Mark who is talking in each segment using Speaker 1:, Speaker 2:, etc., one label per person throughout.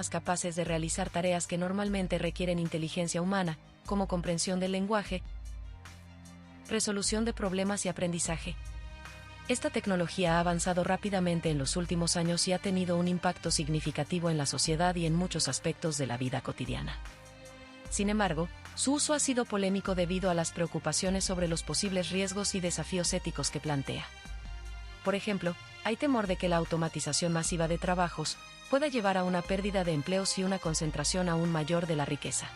Speaker 1: capaces de realizar tareas que normalmente requieren inteligencia humana, como comprensión del lenguaje, resolución de problemas y aprendizaje. Esta tecnología ha avanzado rápidamente en los últimos años y ha tenido un impacto significativo en la sociedad y en muchos aspectos de la vida cotidiana. Sin embargo, su uso ha sido polémico debido a las preocupaciones sobre los posibles riesgos y desafíos éticos que plantea. Por ejemplo, hay temor de que la automatización masiva de trabajos pueda llevar a una pérdida de empleos y una concentración aún mayor de la riqueza.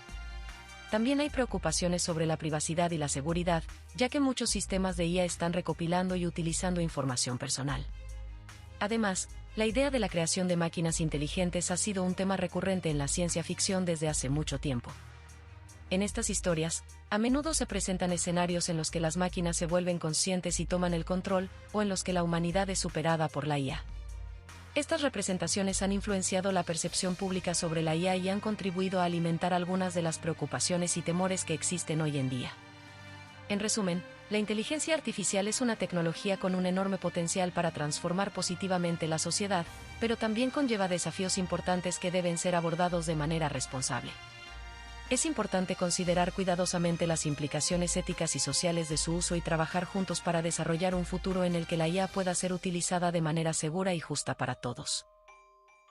Speaker 1: También hay preocupaciones sobre la privacidad y la seguridad, ya que muchos sistemas de IA están recopilando y utilizando información personal. Además, la idea de la creación de máquinas inteligentes ha sido un tema recurrente en la ciencia ficción desde hace mucho tiempo. En estas historias, a menudo se presentan escenarios en los que las máquinas se vuelven conscientes y toman el control, o en los que la humanidad es superada por la IA. Estas representaciones han influenciado la percepción pública sobre la IA y han contribuido a alimentar algunas de las preocupaciones y temores que existen hoy en día. En resumen, la inteligencia artificial es una tecnología con un enorme potencial para transformar positivamente la sociedad, pero también conlleva desafíos importantes que deben ser abordados de manera responsable. Es importante considerar cuidadosamente las implicaciones éticas y sociales de su uso y trabajar juntos para desarrollar un futuro en el que la IA pueda ser utilizada de manera segura y justa para todos.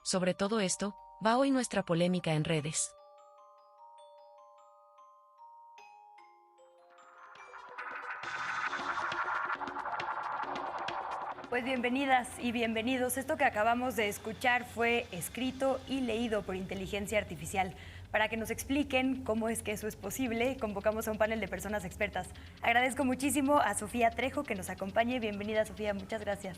Speaker 1: Sobre todo esto, va hoy nuestra polémica en redes.
Speaker 2: Pues bienvenidas y bienvenidos. Esto que acabamos de escuchar fue escrito y leído por inteligencia artificial. Para que nos expliquen cómo es que eso es posible, convocamos a un panel de personas expertas. Agradezco muchísimo a Sofía Trejo que nos acompañe. Bienvenida, Sofía, muchas gracias.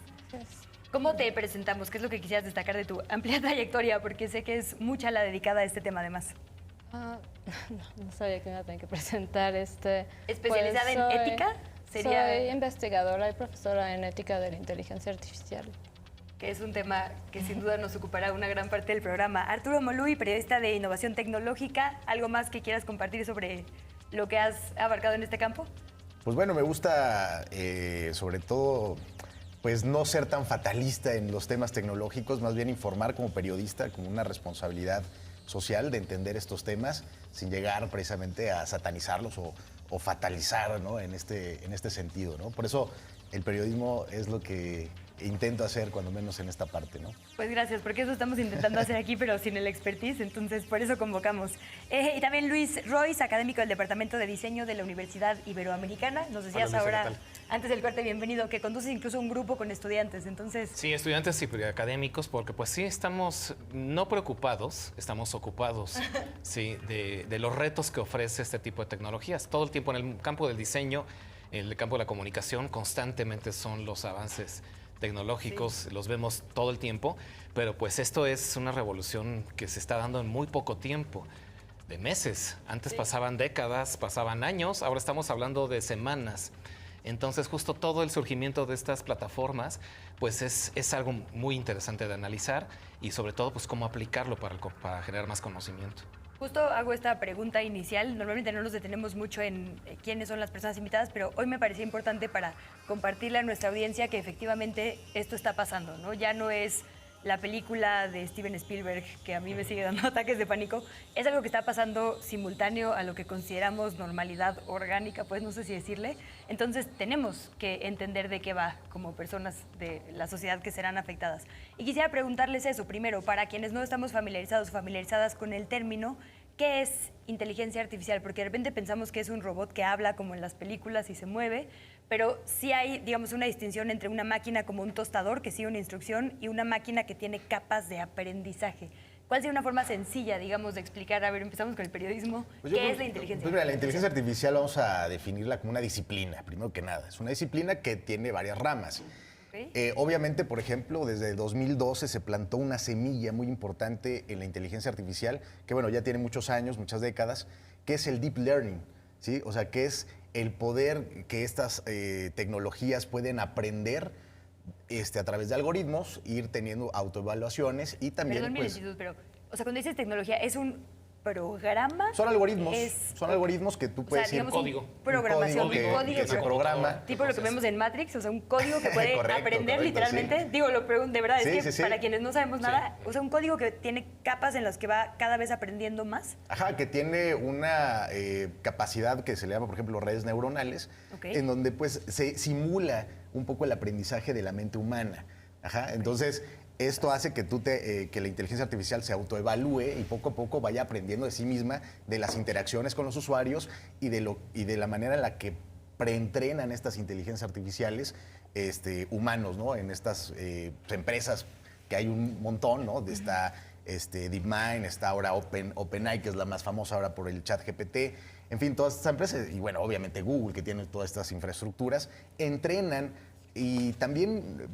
Speaker 2: ¿Cómo te presentamos? ¿Qué es lo que quisieras destacar de tu amplia trayectoria? Porque sé que es mucha la dedicada a este tema además.
Speaker 3: No sabía que me iba a tener que presentar.
Speaker 2: ¿Especializada en ética?
Speaker 3: Soy investigadora y profesora en ética de la inteligencia artificial.
Speaker 2: Que es un tema que sin duda nos ocupará una gran parte del programa. Arturo Molúi, periodista de innovación tecnológica, ¿algo más que quieras compartir sobre lo que has abarcado en este campo?
Speaker 4: Pues bueno, me gusta sobre todo pues no ser tan fatalista en los temas tecnológicos, más bien informar como periodista, como una responsabilidad social de entender estos temas sin llegar precisamente a satanizarlos o fatalizar, ¿no? en este sentido, ¿no? Por eso el periodismo es lo que intento hacer, cuando menos en esta parte, ¿no?
Speaker 2: Pues gracias, porque eso estamos intentando hacer aquí, pero sin el expertise, entonces por eso convocamos. Y también Luis Royce, académico del Departamento de Diseño de la Universidad Iberoamericana. Nos decías
Speaker 5: Hola, Luisa,
Speaker 2: ahora, antes del corte, bienvenido, que conduces incluso un grupo con estudiantes, entonces...
Speaker 5: Sí, estudiantes y académicos, porque pues sí, estamos no preocupados, estamos ocupados, sí, de los retos que ofrece este tipo de tecnologías. Todo el tiempo en el campo del diseño, en el campo de la comunicación, constantemente son los avances tecnológicos, sí. Los vemos todo el tiempo, pero pues esto es una revolución que se está dando en muy poco tiempo, de meses. Antes pasaban décadas, pasaban años, ahora estamos hablando de semanas. Entonces justo todo el surgimiento de estas plataformas pues es algo muy interesante de analizar y sobre todo pues cómo aplicarlo para generar más conocimiento.
Speaker 2: Justo hago esta pregunta inicial. Normalmente no nos detenemos mucho en quiénes son las personas invitadas, pero hoy me parecía importante para compartirle a nuestra audiencia que efectivamente esto está pasando, ¿no? Ya no es la película de Steven Spielberg, que a mí me sigue dando ataques de pánico. Es algo que está pasando simultáneo a lo que consideramos normalidad orgánica, pues no sé si decirle. Entonces tenemos que entender de qué va como personas de la sociedad que serán afectadas. Y quisiera preguntarles eso primero, para quienes no estamos familiarizadas con el término, ¿qué es inteligencia artificial? Porque de repente pensamos que es un robot que habla como en las películas y se mueve, pero sí hay, digamos, una distinción entre una máquina como un tostador que sigue una instrucción y una máquina que tiene capas de aprendizaje. ¿Cuál sería una forma sencilla, digamos, de explicar? A ver, empezamos con el periodismo.
Speaker 4: Pues
Speaker 2: ¿Qué es la inteligencia artificial?
Speaker 4: Mira, la inteligencia artificial vamos a definirla como una disciplina, primero que nada. Es una disciplina que tiene varias ramas. Obviamente, por ejemplo, desde 2012 se plantó una semilla muy importante en la inteligencia artificial, que bueno, ya tiene muchos años, muchas décadas, que es el deep learning, ¿sí? O sea, que es el poder que estas tecnologías pueden aprender a través de algoritmos, ir teniendo autoevaluaciones y también...
Speaker 2: Perdón,
Speaker 4: pues,
Speaker 2: pero, o sea, cuando dices tecnología, ¿es un programa.
Speaker 4: Son algoritmos que tú puedes
Speaker 2: digamos,
Speaker 5: código.
Speaker 2: Programación,
Speaker 4: un código que se programa.
Speaker 2: Tipo lo que vemos en Matrix, o sea, un código que puede aprender
Speaker 4: correcto,
Speaker 2: literalmente.
Speaker 4: sí.
Speaker 2: Digo, lo pregunto, de verdad, es que
Speaker 4: Sí.
Speaker 2: para quienes no sabemos nada, o sea, un código que tiene capas en las que va cada vez aprendiendo más.
Speaker 4: Ajá, que tiene una capacidad que se le llama, por ejemplo, redes neuronales, en donde pues se simula un poco el aprendizaje de la mente humana. Ajá, entonces esto hace que que la inteligencia artificial se autoevalúe y poco a poco vaya aprendiendo de sí misma, de las interacciones con los usuarios y de la manera en la que preentrenan estas inteligencias artificiales humanos, ¿no? En estas empresas que hay un montón, ¿no? De esta DeepMind, está ahora OpenAI, que es la más famosa ahora por el ChatGPT. En fin, todas estas empresas, y bueno, obviamente Google, que tiene todas estas infraestructuras, entrenan y también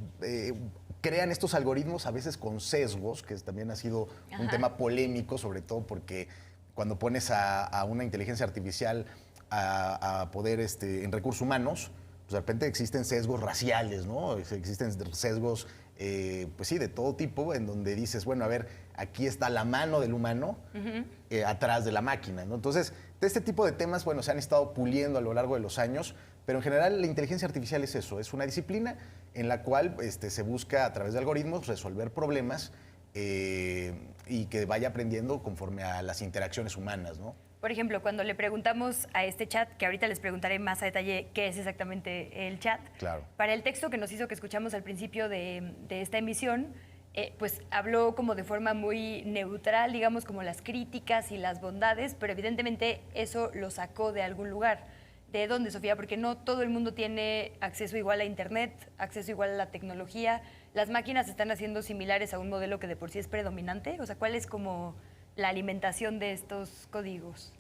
Speaker 4: crean estos algoritmos a veces con sesgos, que también ha sido un tema polémico, sobre todo porque cuando pones a una inteligencia artificial a poder en recursos humanos, pues de repente existen sesgos raciales, ¿no? Existen sesgos, pues sí, de todo tipo, en donde dices, bueno, a ver, aquí está la mano del humano atrás de la máquina, ¿no? Entonces, de este tipo de temas, bueno, se han estado puliendo a lo largo de los años, pero en general la inteligencia artificial es eso, es una disciplina en la cual se busca a través de algoritmos resolver problemas y que vaya aprendiendo conforme a las interacciones humanas, ¿no?
Speaker 2: Por ejemplo, cuando le preguntamos a este chat, que ahorita les preguntaré más a detalle qué es exactamente el chat,
Speaker 4: Claro.
Speaker 2: para el texto que nos hizo que escuchamos al principio de esta emisión, pues habló como de forma muy neutral, digamos, como las críticas y las bondades, pero evidentemente eso lo sacó de algún lugar. ¿De dónde, Sofía? Porque no todo el mundo tiene acceso igual a Internet, acceso igual a la tecnología. Las máquinas se están haciendo similares a un modelo que de por sí es predominante. O sea, ¿cuál es como la alimentación de estos códigos?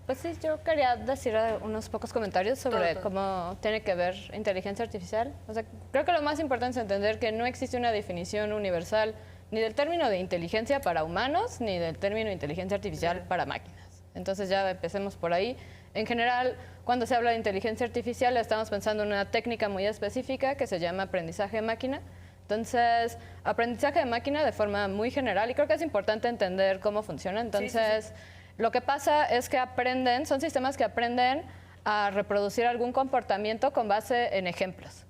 Speaker 3: Pues sí, yo quería decir unos pocos comentarios sobre
Speaker 2: Todo.
Speaker 3: cómo tiene que ver inteligencia artificial. O sea, creo que lo más importante es entender que no existe una definición universal ni del término de inteligencia para humanos, ni del término de inteligencia artificial para máquinas. Entonces ya empecemos por ahí. En general, cuando se habla de inteligencia artificial, estamos pensando en una técnica muy específica que se llama aprendizaje de máquina. Entonces, aprendizaje de máquina de forma muy general, y creo que es importante entender cómo funciona. Entonces, lo que pasa es que son sistemas que aprenden a reproducir algún comportamiento con base en ejemplos.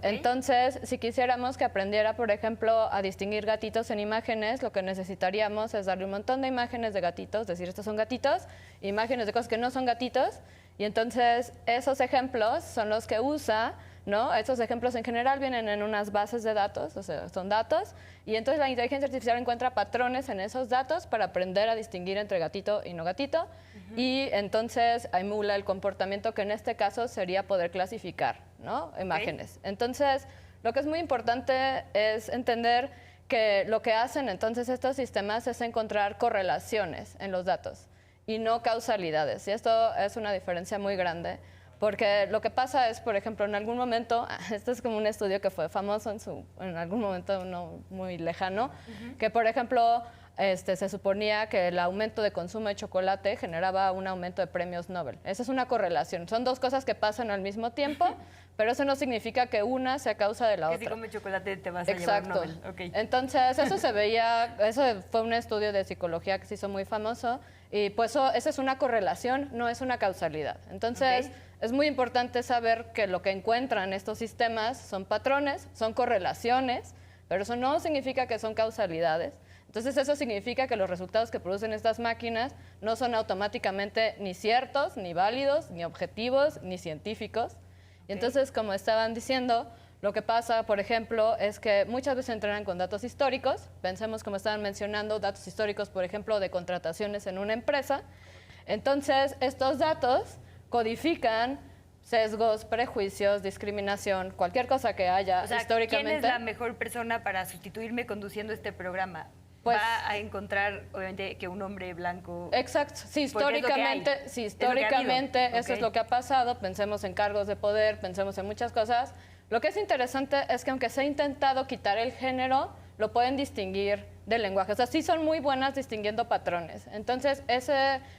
Speaker 3: Entonces, si quisiéramos que aprendiera, por ejemplo, a distinguir gatitos en imágenes, lo que necesitaríamos es darle un montón de imágenes de gatitos, decir estos son gatitos, imágenes de cosas que no son gatitos, y entonces esos ejemplos son los que usa, ¿no? Esos ejemplos en general vienen en unas bases de datos, o sea, son datos, y entonces la inteligencia artificial encuentra patrones en esos datos para aprender a distinguir entre gatito y no gatito, y entonces emula el comportamiento que en este caso sería poder clasificar, ¿no? Imágenes. Entonces, lo que es muy importante es entender que lo que hacen entonces estos sistemas es encontrar correlaciones en los datos y no causalidades, y esto es una diferencia muy grande. Porque lo que pasa es, por ejemplo, en algún momento, esto es como un estudio que fue famoso en algún momento no muy lejano, que por ejemplo se suponía que el aumento de consumo de chocolate generaba un aumento de premios Nobel. Esa es una correlación. Son dos cosas que pasan al mismo tiempo, pero eso no significa que una sea causa de la otra.
Speaker 2: Que si comes chocolate te vas a
Speaker 3: Exacto.
Speaker 2: llevar Nobel. Okay.
Speaker 3: Entonces, eso se veía, eso fue un estudio de psicología que se hizo muy famoso, y pues esa es una correlación, no es una causalidad. Entonces, es muy importante saber que lo que encuentran estos sistemas son patrones, son correlaciones, pero eso no significa que son causalidades. Entonces, eso significa que los resultados que producen estas máquinas no son automáticamente ni ciertos, ni válidos, ni objetivos, ni científicos. Y entonces, como estaban diciendo, lo que pasa, por ejemplo, es que muchas veces entrenan con datos históricos. Pensemos, como estaban mencionando, datos históricos, por ejemplo, de contrataciones en una empresa. Entonces, estos datos codifican sesgos, prejuicios, discriminación, cualquier cosa que haya históricamente.
Speaker 2: ¿Quién es la mejor persona para sustituirme conduciendo este programa?
Speaker 3: Pues,
Speaker 2: va a encontrar, obviamente, que un hombre blanco...
Speaker 3: Exacto. Si históricamente, eso es lo que ha pasado, pensemos en cargos de poder, pensemos en muchas cosas. Lo que es interesante es que aunque se ha intentado quitar el género, lo pueden distinguir del lenguaje. O sea, sí son muy buenas distinguiendo patrones. Entonces,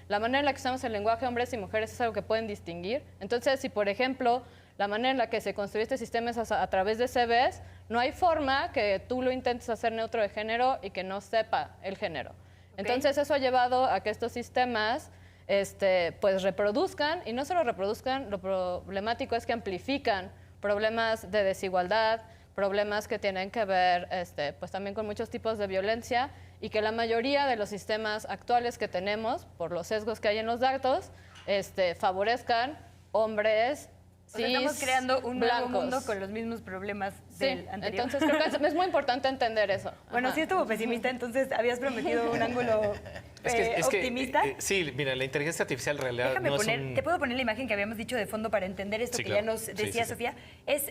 Speaker 3: la manera en la que usamos el lenguaje hombres y mujeres es algo que pueden distinguir. Entonces, si por ejemplo, la manera en la que se construye este sistema es a través de CVs, no hay forma que tú lo intentes hacer neutro de género y que no sepa el género. Entonces eso ha llevado a que estos sistemas pues reproduzcan, y no solo reproduzcan, lo problemático es que amplifican problemas de desigualdad, problemas que tienen que ver pues también con muchos tipos de violencia, y que la mayoría de los sistemas actuales que tenemos, por los sesgos que hay en los datos, favorezcan hombres cis,
Speaker 2: estamos creando un nuevo
Speaker 3: blancos.
Speaker 2: mundo con los mismos problemas del anterior.
Speaker 3: Entonces creo que es muy importante entender eso.
Speaker 2: Bueno, sí estuvo pesimista, entonces habías prometido un ángulo optimista.
Speaker 5: Sí, mira, la inteligencia artificial en realidad
Speaker 2: Déjame
Speaker 5: no
Speaker 2: poner,
Speaker 5: es un...
Speaker 2: ¿te puedo poner la imagen que habíamos dicho de fondo para entender esto
Speaker 5: Sí,
Speaker 2: que
Speaker 5: claro.
Speaker 2: ya nos
Speaker 5: Sí,
Speaker 2: decía
Speaker 5: sí.
Speaker 2: Sofía?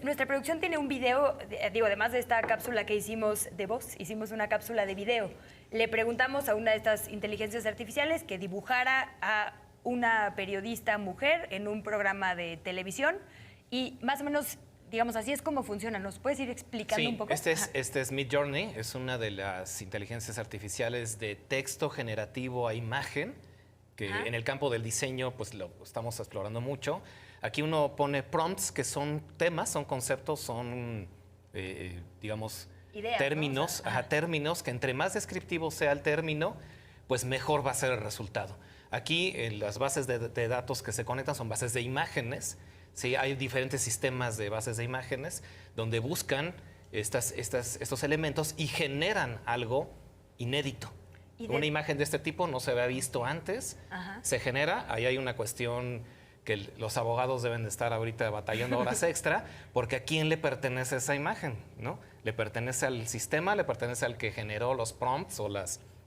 Speaker 2: Nuestra producción tiene un video, además de esta cápsula que hicimos de voz, hicimos una cápsula de video. Le preguntamos a una de estas inteligencias artificiales que dibujara a una periodista mujer en un programa de televisión y más o menos, digamos, así es como funciona. ¿Nos puedes ir explicando un poco?
Speaker 5: Este es Midjourney, es una de las inteligencias artificiales de texto generativo a imagen, que en el campo del diseño pues lo estamos explorando mucho. Aquí uno pone prompts, que son temas, son conceptos, son, digamos,
Speaker 2: Ideas,
Speaker 5: términos,
Speaker 2: ¿no?
Speaker 5: términos, que entre más descriptivo sea el término, pues mejor va a ser el resultado. Aquí las bases de datos que se conectan son bases de imágenes. Sí, hay diferentes sistemas de bases de imágenes donde buscan estos elementos y generan algo inédito. Una imagen de este tipo no se había visto antes, se genera, ahí hay una cuestión que los abogados deben de estar ahorita batallando horas extra, porque ¿a quién le pertenece esa imagen? ¿No? ¿Le pertenece al sistema? ¿Le pertenece al que generó los prompts o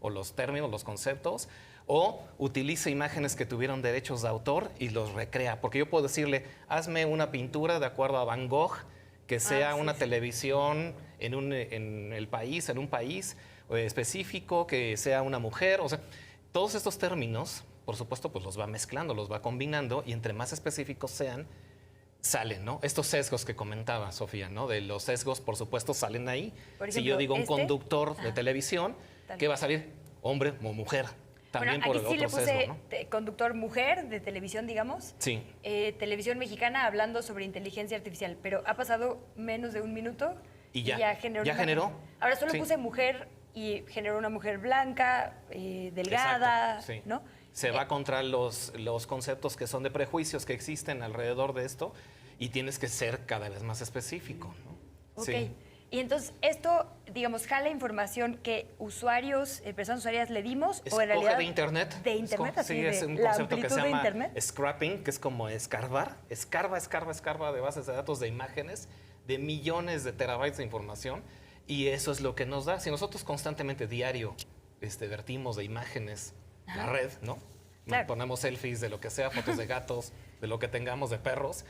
Speaker 5: los términos, los conceptos? ¿O utiliza imágenes que tuvieron derechos de autor y los recrea? Porque yo puedo decirle, hazme una pintura de acuerdo a Van Gogh, que sea una televisión en un país específico, que sea una mujer. O sea, todos estos términos, por supuesto, pues los va mezclando, los va combinando, y entre más específicos sean, salen, ¿no? Estos sesgos que comentaba Sofía, ¿no? De los sesgos, por supuesto, salen ahí.
Speaker 2: Por ejemplo,
Speaker 5: si yo digo un conductor de televisión,
Speaker 2: Tal
Speaker 5: ¿qué va a salir? Hombre o mujer. También
Speaker 2: bueno,
Speaker 5: por
Speaker 2: aquí
Speaker 5: el
Speaker 2: sí
Speaker 5: otro
Speaker 2: le puse
Speaker 5: sesgo, ¿no?
Speaker 2: conductor mujer de televisión, digamos.
Speaker 5: Sí.
Speaker 2: Televisión mexicana hablando sobre inteligencia artificial, pero ha pasado menos de un minuto
Speaker 5: Y ya
Speaker 2: generó.
Speaker 5: ya
Speaker 2: una
Speaker 5: generó.
Speaker 2: imagen. Ahora solo
Speaker 5: Sí.
Speaker 2: puse mujer y generó una mujer blanca, delgada,
Speaker 5: Exacto, sí.
Speaker 2: ¿no?
Speaker 5: Se va contra los conceptos que son de prejuicios que existen alrededor de esto, y tienes que ser cada vez más específico, ¿no?
Speaker 2: Ok.
Speaker 5: Sí.
Speaker 2: Y entonces esto, digamos, jala información que usuarios, personas usuarias le dimos o en
Speaker 5: Escoge
Speaker 2: realidad
Speaker 5: de internet.
Speaker 2: de internet, así
Speaker 5: Sí,
Speaker 2: de
Speaker 5: es un
Speaker 2: la
Speaker 5: concepto que se
Speaker 2: amplitud de
Speaker 5: llama
Speaker 2: internet.
Speaker 5: scrapping, que es como escarbar. Escarba de bases de datos de imágenes, de millones de terabytes de información, y eso es lo que nos da. Si nosotros constantemente, diario, vertimos de imágenes la red, ¿no?
Speaker 2: Claro.
Speaker 5: Ponemos selfies de lo que sea, fotos de gatos, de lo que tengamos, de perros.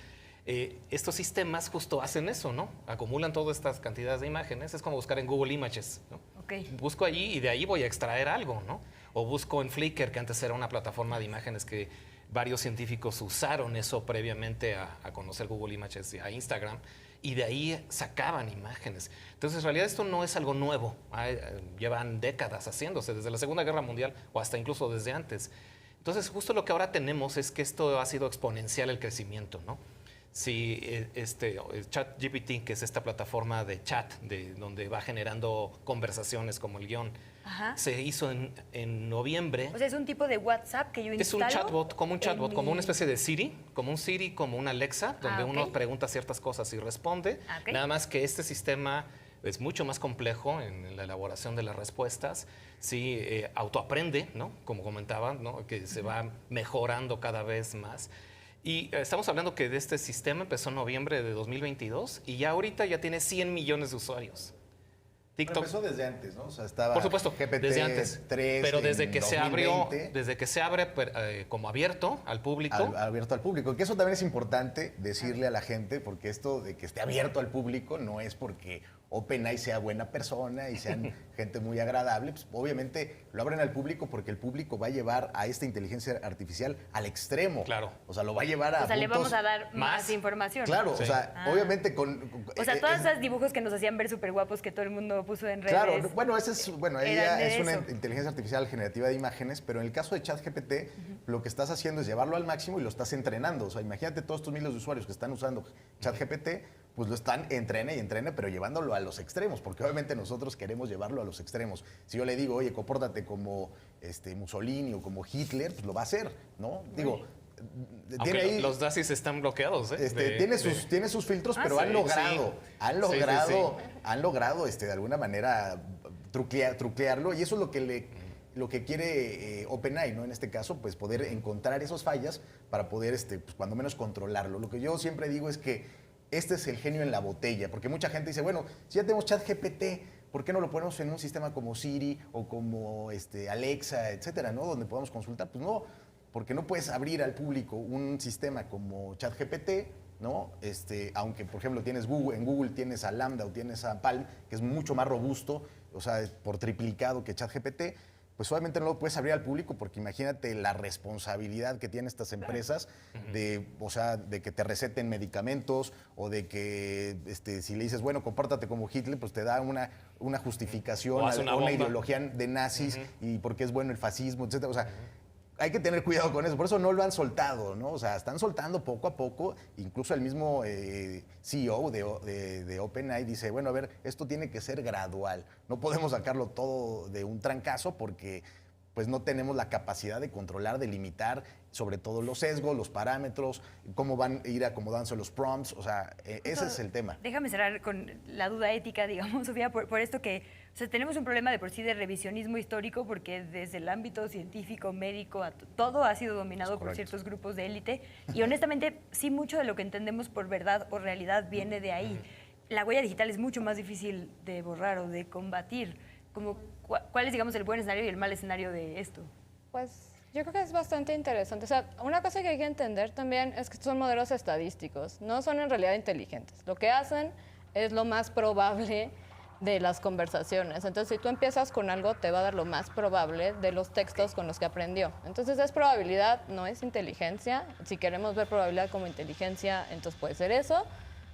Speaker 5: Estos sistemas justo hacen eso, ¿no? Acumulan todas estas cantidades de imágenes. Es como buscar en Google Images, ¿no?
Speaker 2: Ok.
Speaker 5: Busco allí y de ahí voy a extraer algo, ¿no? O busco en Flickr, que antes era una plataforma de imágenes que varios científicos usaron eso previamente a conocer Google Images y a Instagram, y de ahí sacaban imágenes. Entonces, en realidad esto no es algo nuevo. Llevan décadas haciéndose, desde la Segunda Guerra Mundial o hasta incluso desde antes. Entonces, justo lo que ahora tenemos es que esto ha sido exponencial el crecimiento, ¿no? Si ChatGPT, que es esta plataforma de chat, donde va generando conversaciones como el guión, se hizo en noviembre.
Speaker 2: O sea, es un tipo de WhatsApp que yo instalo.
Speaker 5: Es un chatbot, como
Speaker 2: mi-
Speaker 5: una especie de Siri, como un Alexa, donde
Speaker 2: ok.
Speaker 5: uno pregunta ciertas cosas y responde.
Speaker 2: Ok.
Speaker 5: Nada más que este sistema es mucho más complejo en la elaboración de las respuestas. Sí, autoaprende, ¿no? Como comentaba, ¿no? Que se va mejorando cada vez más. Y estamos hablando que de este sistema empezó en noviembre de 2022 y ya ahorita ya tiene 100 millones de usuarios.
Speaker 4: Pero
Speaker 5: TikTok,
Speaker 4: empezó desde antes, ¿no? O sea, estaba
Speaker 5: por supuesto,
Speaker 4: GPT
Speaker 5: desde antes.
Speaker 4: 3
Speaker 5: Pero desde
Speaker 4: en
Speaker 5: que se
Speaker 4: 2020,
Speaker 5: abrió, desde que se abre como abierto al público.
Speaker 4: abierto al público. Que eso también es importante decirle a la gente, porque esto de que esté abierto al público no es porque OpenAI sea buena persona y sean gente muy agradable. Pues, obviamente lo abren al público porque el público va a llevar a esta inteligencia artificial al extremo.
Speaker 5: Claro.
Speaker 4: O sea, lo va a llevar a
Speaker 2: O sea, le
Speaker 4: puntos-
Speaker 2: vamos a dar más
Speaker 5: más.
Speaker 2: información.
Speaker 4: Claro,
Speaker 5: Sí.
Speaker 4: o sea, obviamente
Speaker 2: O sea, todos esos dibujos que nos hacían ver súper guapos que todo el mundo puso en redes.
Speaker 4: Claro, bueno, ella
Speaker 2: de
Speaker 4: es una
Speaker 2: eso.
Speaker 4: inteligencia artificial generativa de imágenes, pero en el caso de ChatGPT, lo que estás haciendo es llevarlo al máximo y lo estás entrenando. O sea, imagínate todos estos miles de usuarios que están usando ChatGPT, pues lo están entrena y entrena, pero llevándolo a los extremos, porque obviamente nosotros queremos llevarlo a los extremos. Si yo le digo, oye, compórtate como Mussolini o como Hitler, pues lo va a hacer, ¿no? Digo,
Speaker 5: tiene ahí, los DASIs están bloqueados, ¿eh?
Speaker 4: Tiene sus filtros, pero
Speaker 5: sí,
Speaker 4: han logrado
Speaker 5: sí.
Speaker 4: de alguna manera truquearlo, y eso es lo que quiere OpenAI, ¿no? En este caso, pues poder encontrar esas fallas para poder, pues, cuando menos controlarlo. Lo que yo siempre digo es que este es el genio en la botella, porque mucha gente dice, bueno, si ya tenemos ChatGPT, ¿por qué no lo ponemos en un sistema como Siri o como Alexa, etcétera, ¿no? Donde podamos consultar. Pues no, porque no puedes abrir al público un sistema como ChatGPT, ¿no? Aunque, por ejemplo, tienes Google, en Google tienes a Lambda o tienes a Palm, que es mucho más robusto, o sea, por triplicado que ChatGPT, pues obviamente no lo puedes abrir al público, porque imagínate la responsabilidad que tienen estas empresas de que te receten medicamentos, o de que si le dices, bueno, compórtate como Hitler, pues te da una justificación a una ideología de nazis, y porque es bueno el fascismo, etcétera. O sea, hay que tener cuidado con eso, por eso no lo han soltado, ¿no? O sea, están soltando poco a poco. Incluso el mismo CEO de OpenAI dice, bueno, a ver, esto tiene que ser gradual. No podemos sacarlo todo de un trancazo, porque pues no tenemos la capacidad de controlar, de limitar, sobre todo los sesgos, los parámetros, cómo van a ir acomodándose los prompts. O sea, ese es el tema.
Speaker 2: Déjame cerrar con la duda ética, digamos, Sofía, por esto que, o sea, tenemos un problema de por sí de revisionismo histórico, porque desde el ámbito científico, médico, todo ha sido dominado por ciertos grupos de élite, y honestamente sí, mucho de lo que entendemos por verdad o realidad viene de ahí. La huella digital es mucho más difícil de borrar o de combatir. ¿Cuál es, digamos, el buen escenario y el mal escenario de esto?
Speaker 3: Pues yo creo que es bastante interesante. O sea, una cosa que hay que entender también es que son modelos estadísticos, no son en realidad inteligentes. Lo que hacen es lo más probable de las conversaciones. Entonces, si tú empiezas con algo, te va a dar lo más probable de los textos con los que aprendió. Entonces, es probabilidad, no es inteligencia. Si queremos ver probabilidad como inteligencia, entonces puede ser eso,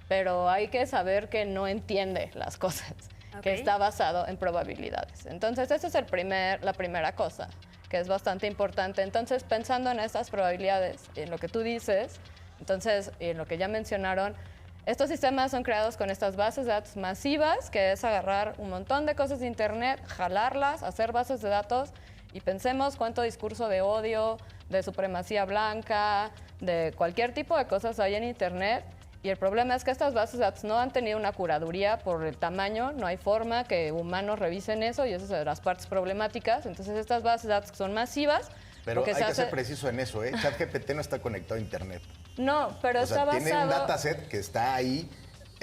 Speaker 3: pero hay que saber que no entiende las cosas, que está basado en probabilidades. Entonces, esa es la primera cosa, que es bastante importante. Entonces, pensando en estas probabilidades, en lo que tú dices, entonces, en lo que ya mencionaron, estos sistemas son creados con estas bases de datos masivas, que es agarrar un montón de cosas de Internet, jalarlas, hacer bases de datos, y pensemos cuánto discurso de odio, de supremacía blanca, de cualquier tipo de cosas hay en Internet. Y el problema es que estas bases de datos no han tenido una curaduría por el tamaño, no hay forma que humanos revisen eso, y esa es de las partes problemáticas. Entonces, estas bases de datos son masivas.
Speaker 4: Pero hay que ser preciso en eso, ¿eh? ChatGPT no está conectado a Internet.
Speaker 3: No, pero está basado...
Speaker 4: Tiene un dataset que está ahí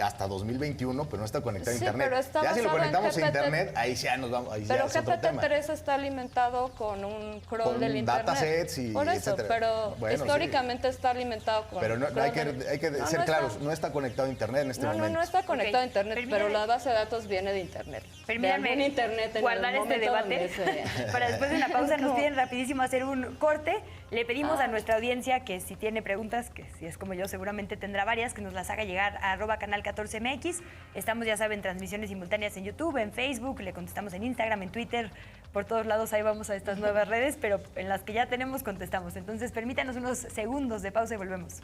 Speaker 4: hasta 2021, pero no está conectado a Internet.
Speaker 3: Pero está
Speaker 4: ya si lo conectamos
Speaker 3: a
Speaker 4: Internet, ahí ya nos vamos, ahí
Speaker 3: pero
Speaker 4: ya es otro tema.
Speaker 3: Pero GPT-3 está alimentado con un crawl del Internet.
Speaker 4: Datasets y
Speaker 3: por eso,
Speaker 4: etcétera.
Speaker 3: pero
Speaker 4: bueno,
Speaker 3: históricamente está alimentado con...
Speaker 4: Pero hay que ser claros, no está conectado a Internet en este momento.
Speaker 3: No está conectado a Internet, pero la base de datos viene de Internet.
Speaker 2: Permítanme guardar este debate para después de una pausa. Nos piden rapidísimo hacer un corte. Le pedimos a nuestra audiencia que si tiene preguntas, que si es como yo seguramente tendrá varias, que nos las haga llegar a @canal14mx. Estamos, ya saben, transmisiones simultáneas en YouTube, en Facebook, le contestamos en Instagram, en Twitter, por todos lados ahí vamos a estas nuevas redes, pero en las que ya tenemos contestamos. Entonces permítanos unos segundos de pausa y volvemos.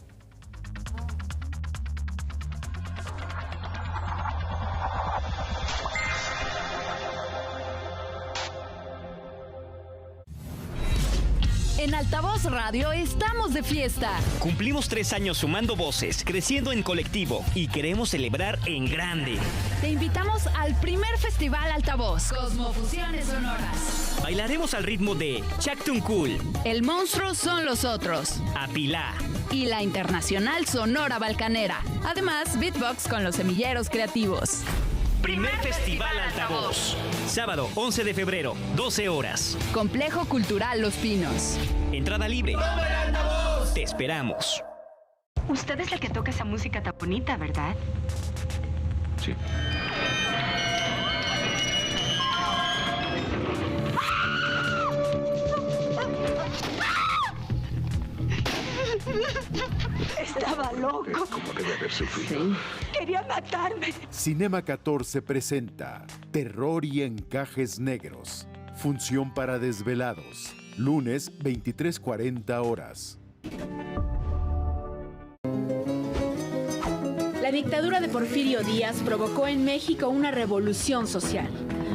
Speaker 6: En Altavoz Radio estamos de fiesta.
Speaker 7: Cumplimos 3 años sumando voces, creciendo en colectivo y queremos celebrar en grande.
Speaker 6: Te invitamos al primer festival Altavoz, Cosmofusiones Sonoras.
Speaker 7: Bailaremos al ritmo de Chactun Cool,
Speaker 6: El Monstruo Son los Otros,
Speaker 7: Apilá
Speaker 6: y la Internacional Sonora Balcanera. Además, beatbox con los Semilleros Creativos.
Speaker 7: Primer Festival Altavoz. Sábado 11 de febrero, 12 horas.
Speaker 6: Complejo Cultural Los Pinos.
Speaker 7: Entrada libre. Te esperamos.
Speaker 8: Usted es la que toca esa música tan bonita, ¿verdad?
Speaker 9: Sí.
Speaker 8: Estaba loco.
Speaker 9: Como debe haber sufrido.
Speaker 8: Sí. Quería matarme.
Speaker 10: Cinema 14 presenta Terror y Encajes Negros. Función para desvelados. Lunes, 23:40 horas.
Speaker 11: La La dictadura de Porfirio Díaz provocó en México una revolución social.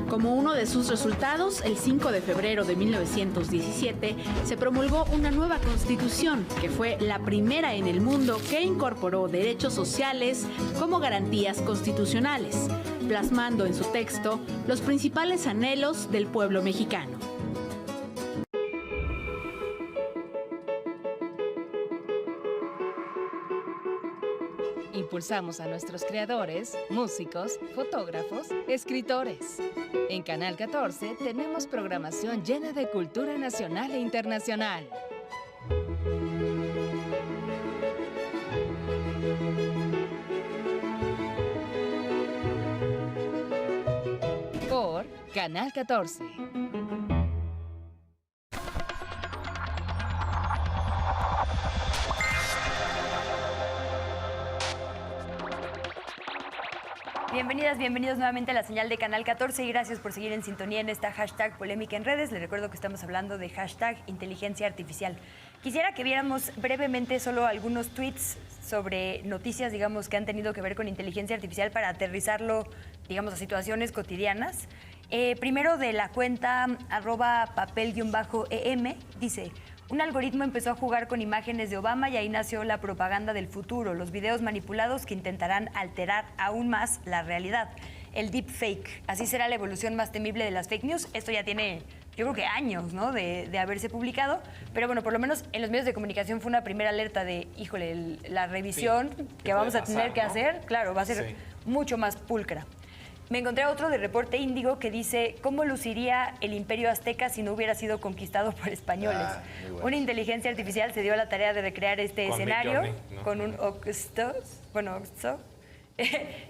Speaker 11: Como uno de sus resultados, el 5 de febrero de 1917 se promulgó una nueva constitución que fue la primera en el mundo que incorporó derechos sociales como garantías constitucionales, plasmando en su texto los principales anhelos del pueblo mexicano.
Speaker 12: Impulsamos a nuestros creadores, músicos, fotógrafos, escritores. En Canal 14 tenemos programación llena de cultura nacional e internacional. Por Canal 14.
Speaker 2: Bienvenidas, bienvenidos nuevamente a la señal de Canal 14 y gracias por seguir en sintonía en esta hashtag polémica en redes. Les recuerdo que estamos hablando de hashtag inteligencia artificial. Quisiera que viéramos brevemente solo algunos tweets sobre noticias, digamos, que han tenido que ver con inteligencia artificial para aterrizarlo, digamos, a situaciones cotidianas. Primero de la cuenta @papel_em, dice: un algoritmo empezó a jugar con imágenes de Obama y ahí nació la propaganda del futuro, los videos manipulados que intentarán alterar aún más la realidad. El deepfake, así será la evolución más temible de las fake news. Esto ya tiene, yo creo que años, ¿no?, de haberse publicado, pero bueno, por lo menos en los medios de comunicación fue una primera alerta de, híjole, la revisión que vamos a tener que hacer, claro, va a ser mucho más pulcra. Me encontré otro de Reporte Índigo que dice: ¿cómo luciría el imperio azteca si no hubiera sido conquistado por españoles? Una inteligencia artificial se dio a la tarea de recrear este escenario con un Oxto,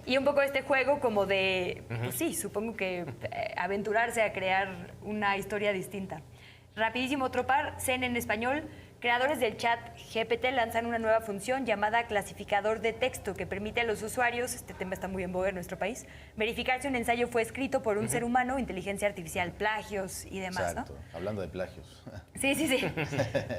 Speaker 2: y un poco este juego como de, pues sí, supongo que aventurarse a crear una historia distinta. Rapidísimo otro par, CEN en español. Creadores del chat GPT lanzan una nueva función llamada clasificador de texto que permite a los usuarios, este tema está muy en boga en nuestro país, verificar si un ensayo fue escrito por un ser humano, inteligencia artificial, plagios y demás.
Speaker 4: Exacto, ¿no? Hablando de plagios.
Speaker 2: Sí.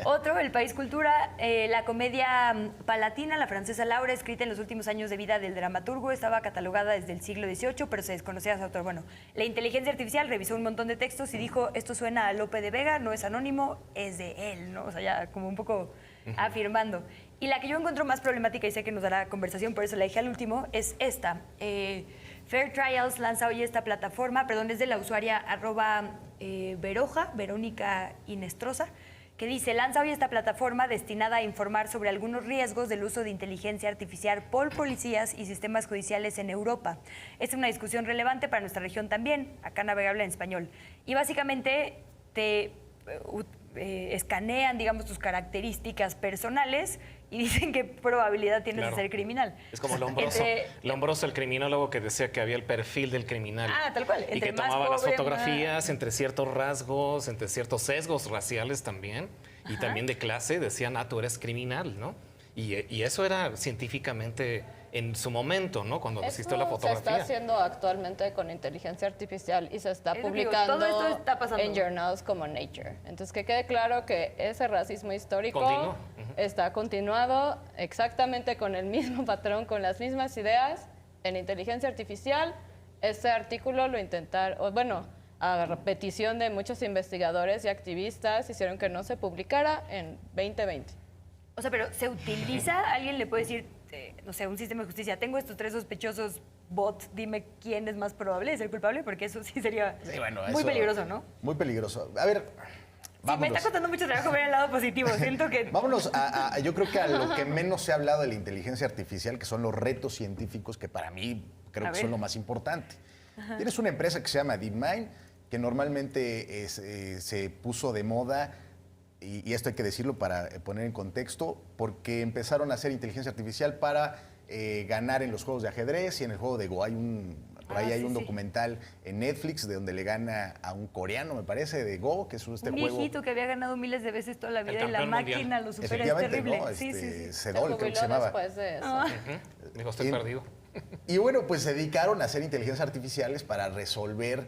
Speaker 2: Otro, El País Cultura, la comedia palatina, la francesa Laura, escrita en los últimos años de vida del dramaturgo, estaba catalogada desde el siglo XVIII, pero se desconocía su autor. Bueno, la inteligencia artificial revisó un montón de textos y dijo: esto suena a Lope de Vega, no es anónimo, es de él, ¿no? O sea, ya como un poco afirmando. Y la que yo encuentro más problemática, y sé que nos dará conversación, por eso la dejé al último, es esta. Fair Trials lanza hoy esta plataforma, es de la usuaria @Veroja, Verónica Inestrosa, que dice: lanza hoy esta plataforma destinada a informar sobre algunos riesgos del uso de inteligencia artificial por policías y sistemas judiciales en Europa. Es una discusión relevante para nuestra región también, acá navegable en español. Y básicamente te escanean, digamos, tus características personales y dicen qué probabilidad tienes de ser criminal.
Speaker 5: Es como Lombroso, el criminólogo que decía que había el perfil del criminal.
Speaker 2: Tal cual.
Speaker 5: Y que tomaba las fotografías entre ciertos rasgos, entre ciertos sesgos raciales también, y también de clase, decían: tú eres criminal, ¿no? Y eso era científicamente en su momento, ¿no? Cuando existió la fotografía.
Speaker 3: Se está haciendo actualmente con inteligencia artificial y se está publicando
Speaker 2: todo esto está pasando
Speaker 3: en journals como Nature. Entonces, que quede claro que ese racismo histórico está continuado exactamente con el mismo patrón, con las mismas ideas en inteligencia artificial. Este artículo lo intentaron, a petición de muchos investigadores y activistas, hicieron que no se publicara en 2020.
Speaker 2: O sea, pero ¿se utiliza? ¿Alguien le puede decir, no sé, un sistema de justicia: tengo estos 3 sospechosos, bot, dime quién es más probable de ser culpable? Porque eso sí sería muy peligroso, ¿no?
Speaker 4: Muy peligroso. A ver, vámonos.
Speaker 2: Me está costando mucho trabajo ver el lado positivo. Siento que...
Speaker 4: Vámonos yo creo que a lo que menos se ha hablado de la inteligencia artificial, que son los retos científicos, que para mí creo que son lo más importante. Tienes una empresa que se llama DeepMind, que normalmente se puso de moda, y esto hay que decirlo para poner en contexto, porque empezaron a hacer inteligencia artificial para ganar en los juegos de ajedrez y en el juego de Go. Hay un documental en Netflix de donde le gana a un coreano, me parece, de Go, que es este juego.
Speaker 2: Un viejito que había ganado miles de veces toda la vida y la máquina lo supera, es terrible.
Speaker 4: ¿No?
Speaker 2: Sí.
Speaker 4: Sedol, creo que se llamaba.
Speaker 3: Después de eso.
Speaker 5: Dijo: estoy perdido.
Speaker 4: Y bueno, pues se dedicaron a hacer inteligencias artificiales para resolver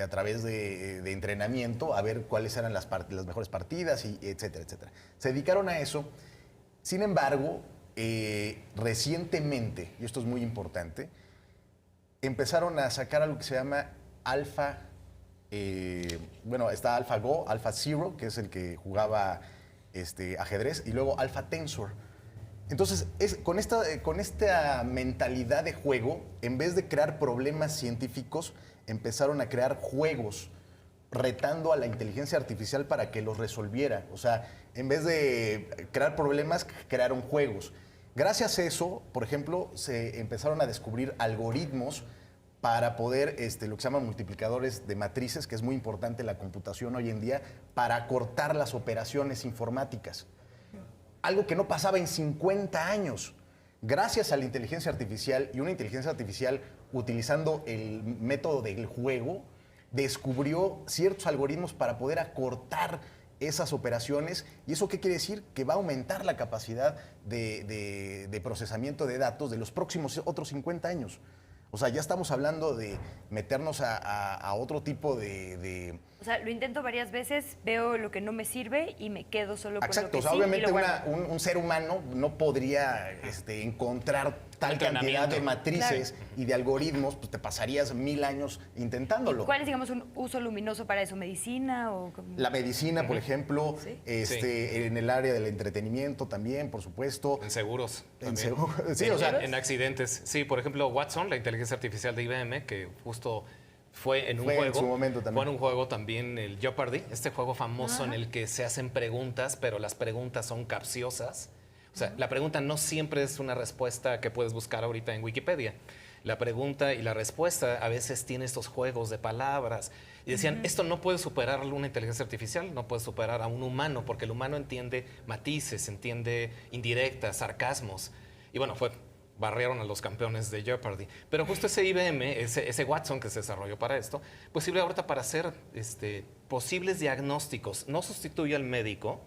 Speaker 4: a través de entrenamiento, a ver cuáles eran las mejores partidas, y etcétera, etcétera. Se dedicaron a eso. Sin embargo, recientemente, y esto es muy importante, empezaron a sacar algo que se llama Alpha, está AlphaGo, AlphaZero, que es el que jugaba ajedrez, y luego Alpha Tensor. Entonces, con esta mentalidad de juego, en vez de crear problemas científicos, empezaron a crear juegos retando a la inteligencia artificial para que los resolviera. O sea, en vez de crear problemas, crearon juegos. Gracias a eso, por ejemplo, se empezaron a descubrir algoritmos para poder, lo que se llaman multiplicadores de matrices, que es muy importante en la computación hoy en día, para acortar las operaciones informáticas. Algo que no pasaba en 50 años. Gracias a la inteligencia artificial y una inteligencia artificial utilizando el método del juego, descubrió ciertos algoritmos para poder acortar esas operaciones. ¿Y eso qué quiere decir? Que va a aumentar la capacidad de procesamiento de datos de los próximos otros 50 años. O sea, ya estamos hablando de meternos a otro tipo de...
Speaker 2: O sea, lo intento varias veces, veo lo que no me sirve y me quedo solo con lo que
Speaker 4: o sea,
Speaker 2: sí.
Speaker 4: Obviamente un ser humano no podría encontrar tal cantidad de matrices y de algoritmos, pues te pasarías 1000 años intentándolo.
Speaker 2: ¿Cuál es, digamos, un uso luminoso para eso? ¿Medicina o...?
Speaker 4: La medicina, por ejemplo,
Speaker 2: ¿Sí?
Speaker 4: En el área del entretenimiento también, por supuesto.
Speaker 5: En seguros.
Speaker 4: Sí, o sea,
Speaker 5: en accidentes. Sí, por ejemplo, Watson, la inteligencia artificial de IBM, que justo fue en un juego.
Speaker 4: En su momento también.
Speaker 5: Fue en un juego también, el Jeopardy, este juego famoso en el que se hacen preguntas, pero las preguntas son capciosas. O sea, la pregunta no siempre es una respuesta que puedes buscar ahorita en Wikipedia. La pregunta y la respuesta a veces tiene estos juegos de palabras. Y decían, esto no puede superar una inteligencia artificial, no puede superar a un humano, porque el humano entiende matices, entiende indirectas, sarcasmos. Y bueno, barrieron a los campeones de Jeopardy. Pero justo ese IBM, ese Watson que se desarrolló para esto, pues sirve ahorita para hacer posibles diagnósticos. No sustituye al médico,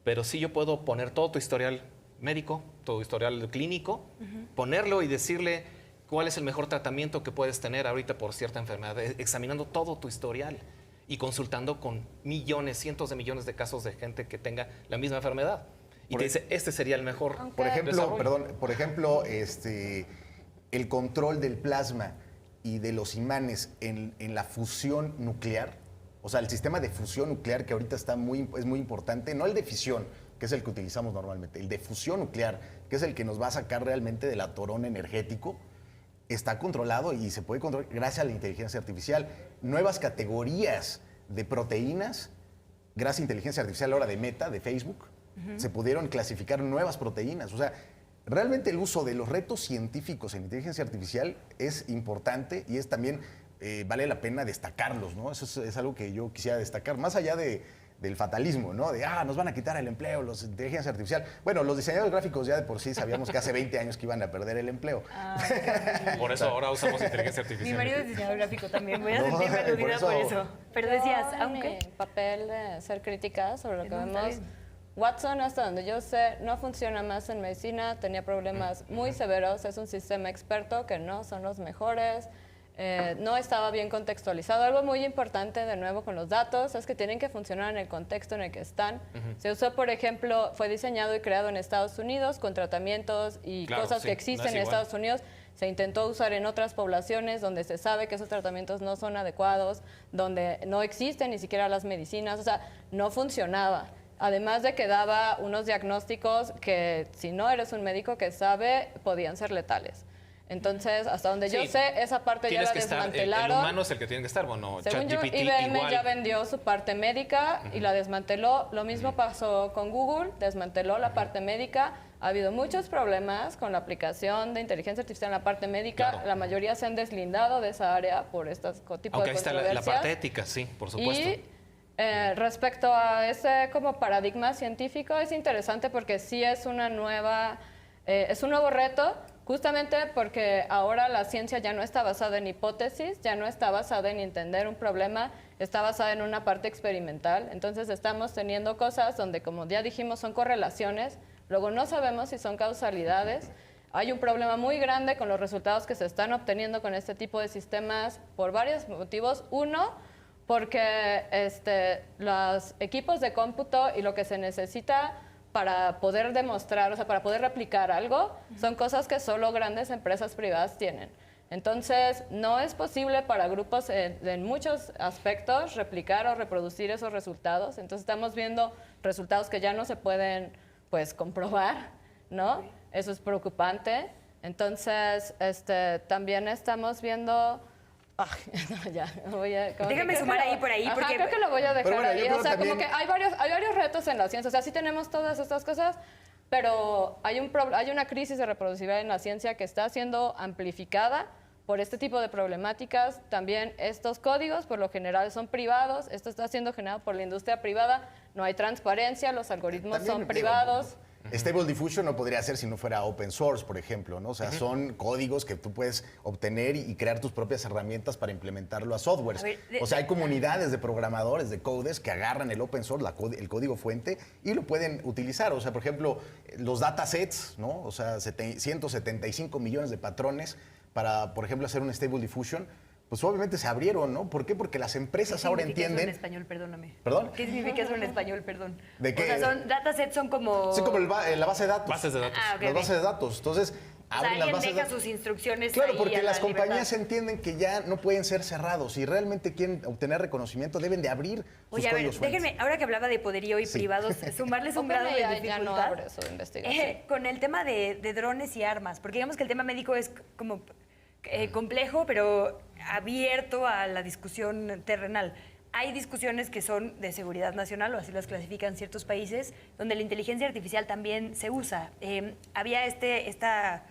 Speaker 5: pero sí yo puedo poner todo tu historial médico, todo historial clínico, ponerlo y decirle cuál es el mejor tratamiento que puedes tener ahorita por cierta enfermedad, examinando todo tu historial y consultando con millones, cientos de millones de casos de gente que tenga la misma enfermedad. Y te dice, este sería el mejor.
Speaker 4: Por ejemplo, el control del plasma y de los imanes en la fusión nuclear, o sea, el sistema de fusión nuclear que ahorita es muy importante, no el de fisión, que es el que utilizamos normalmente, el de fusión nuclear, que es el que nos va a sacar realmente del atorón energético, está controlado y se puede controlar gracias a la inteligencia artificial. Nuevas categorías de proteínas, gracias a inteligencia artificial ahora de Meta, de Facebook, se pudieron clasificar nuevas proteínas. O sea, realmente el uso de los retos científicos en inteligencia artificial es importante y es también, vale la pena destacarlos, ¿no? Eso es algo que yo quisiera destacar, más allá del fatalismo, ¿no? De, nos van a quitar el empleo, los inteligencia artificial. Bueno, los diseñadores gráficos ya de por sí sabíamos que hace 20 años que iban a perder el empleo.
Speaker 5: Por eso ahora usamos inteligencia artificial.
Speaker 2: Mi marido es diseñador gráfico también, voy a sentirme aludida por eso. Pero decías,
Speaker 3: aunque mi papel de ser crítica sobre lo que vemos, Watson, hasta donde yo sé, no funciona más en medicina, tenía problemas muy severos, es un sistema experto que no son los mejores. No estaba bien contextualizado. Algo muy importante, de nuevo, con los datos, es que tienen que funcionar en el contexto en el que están. Se usó, por ejemplo, fue diseñado y creado en Estados Unidos con tratamientos y cosas que existen en Estados Unidos. Se intentó usar en otras poblaciones donde se sabe que esos tratamientos no son adecuados, donde no existen ni siquiera las medicinas, o sea, no funcionaba. Además de que daba unos diagnósticos que, si no eres un médico que sabe, podían ser letales. Entonces, hasta donde yo sé, esa parte ya la desmantelaron.
Speaker 5: El humano es el que tiene que estar, bueno,
Speaker 3: según yo,
Speaker 5: ChatGPT
Speaker 3: IBM
Speaker 5: igual.
Speaker 3: ya vendió su parte médica y la desmanteló. Lo mismo pasó con Google, desmanteló la parte médica. Ha habido muchos problemas con la aplicación de inteligencia artificial en la parte médica. La mayoría se han deslindado de esa área por estos tipos de controversias.
Speaker 5: Aunque ahí está la parte ética, sí, por supuesto.
Speaker 3: Y respecto a ese como paradigma científico, es interesante porque sí es un nuevo reto, justamente porque ahora la ciencia ya no está basada en hipótesis, ya no está basada en entender un problema, está basada en una parte experimental. Entonces estamos teniendo cosas donde, como ya dijimos, son correlaciones, luego no sabemos si son causalidades. Hay un problema muy grande con los resultados que se están obteniendo con este tipo de sistemas por varios motivos. Uno, porque los equipos de cómputo y lo que se necesita para poder demostrar, o sea, para poder replicar algo, son cosas que solo grandes empresas privadas tienen. Entonces, no es posible para grupos en muchos aspectos replicar o reproducir esos resultados. Entonces, estamos viendo resultados que ya no se pueden, pues, comprobar, ¿no? Eso es preocupante. Entonces, también estamos viendo... Ay, no, ya,
Speaker 2: déjame sumar ahí por ahí.
Speaker 3: Ajá,
Speaker 2: porque
Speaker 3: creo que lo voy a dejar
Speaker 4: bueno,
Speaker 3: ahí. O sea,
Speaker 4: también...
Speaker 3: como que hay varios retos en la ciencia. O sea, sí tenemos todas estas cosas, pero hay una crisis de reproducibilidad en la ciencia que está siendo amplificada por este tipo de problemáticas. También estos códigos, por lo general, son privados. Esto está siendo generado por la industria privada. No hay transparencia, los algoritmos
Speaker 4: también,
Speaker 3: son privados.
Speaker 4: Stable Diffusion no podría ser si no fuera open source, por ejemplo, ¿no? O sea, son códigos que tú puedes obtener y crear tus propias herramientas para implementarlo a softwares. O sea, hay comunidades de programadores, de codes, que agarran el open source, el código fuente, y lo pueden utilizar. O sea, por ejemplo, los datasets, ¿no? O sea, 175 millones de patrones para, por ejemplo, hacer un Stable Diffusion. Pues obviamente se abrieron, ¿no? ¿Por qué? Porque las empresas ahora entienden...
Speaker 2: ¿Qué significa eso en español? Perdóname.
Speaker 4: ¿Perdón?
Speaker 2: ¿Qué significa eso en español? Perdón.
Speaker 4: ¿De qué?
Speaker 2: O sea, datasets son como...
Speaker 4: Sí, como la base de datos.
Speaker 5: Bases de datos.
Speaker 2: Ah, ok,
Speaker 4: las
Speaker 2: ok.
Speaker 4: bases de datos. Entonces,
Speaker 2: O sea, alguien deja sus instrucciones
Speaker 4: Claro,
Speaker 2: ahí
Speaker 4: porque
Speaker 2: a la
Speaker 4: las compañías
Speaker 2: libertad.
Speaker 4: entienden que ya no pueden ser cerrados. Si realmente quieren obtener reconocimiento, deben de abrir sus
Speaker 2: Oye, a ver,
Speaker 4: códigos fuentes.
Speaker 2: déjenme, ahora que hablaba de poderío y privados, sumarles un grado de dificultad.
Speaker 3: Ya no abre su investigación.
Speaker 2: Con el tema de drones y armas, porque digamos que el tema médico es como complejo, pero abierto a la discusión terrenal. Hay discusiones que son de seguridad nacional, o así las clasifican ciertos países, donde la inteligencia artificial también se usa. Había esta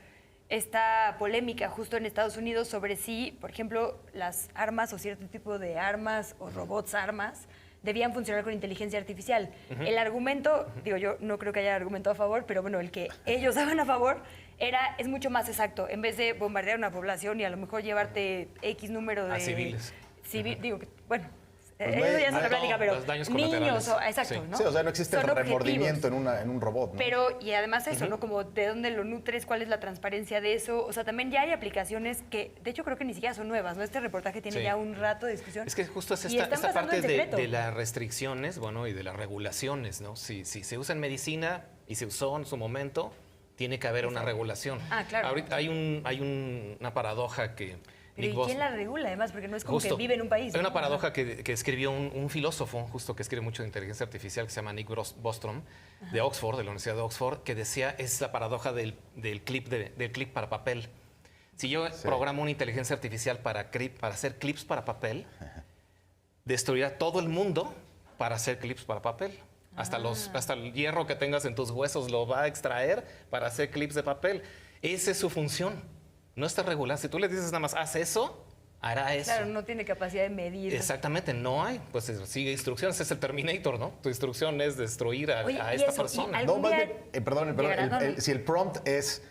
Speaker 2: polémica justo en Estados Unidos sobre si, por ejemplo, las armas o cierto tipo de armas o robots armas debían funcionar con inteligencia artificial. El argumento, digo, yo no creo que haya argumento a favor, pero bueno, el que ellos daban a favor es mucho más exacto. En vez de bombardear una población y a lo mejor llevarte X número de...
Speaker 5: A civiles.
Speaker 2: Digo, bueno...
Speaker 4: Pues
Speaker 2: eso ya es otra plática, pero
Speaker 5: los daños
Speaker 2: niños,
Speaker 5: colaterales.
Speaker 2: exacto,
Speaker 5: Sí.
Speaker 2: ¿no?
Speaker 4: Sí, o sea, no existe
Speaker 2: Son
Speaker 4: el remordimiento en un robot, ¿no?
Speaker 2: Pero, y además eso, ¿no? Como de dónde lo nutres, cuál es la transparencia de eso. O sea, también ya hay aplicaciones que, de hecho, creo que ni siquiera son nuevas, ¿no? Este reportaje tiene ya un rato de discusión.
Speaker 5: Es que justo es
Speaker 2: Y
Speaker 5: esta
Speaker 2: están pasando
Speaker 5: parte
Speaker 2: en secreto.
Speaker 5: de las restricciones, bueno, y de las regulaciones, ¿no? Si se usa en medicina y se usó en su momento, tiene que haber una regulación.
Speaker 2: Ah, claro.
Speaker 5: Ahorita hay una paradoja que...
Speaker 2: Pero ¿y quién la regula, además? Porque no es como que vive en un país.
Speaker 5: Hay una
Speaker 2: ¿no?
Speaker 5: paradoja que escribió un filósofo, justo que escribe mucho de inteligencia artificial, que se llama Nick Bostrom, de Oxford, de la Universidad de Oxford, que decía, es la paradoja del clip para papel. Si yo programo una inteligencia artificial para hacer clips para papel, destruirá todo el mundo para hacer clips para papel. Hasta el hierro que tengas en tus huesos lo va a extraer para hacer clips de papel. Esa es su función. No está regulada. Si tú le dices nada más, haz eso, hará eso.
Speaker 2: Claro, no tiene capacidad de medir.
Speaker 5: Exactamente, no hay. Pues sigue instrucciones, es el Terminator, ¿no? Tu instrucción es destruir a esta persona.
Speaker 4: No, más bien, perdón, si el prompt es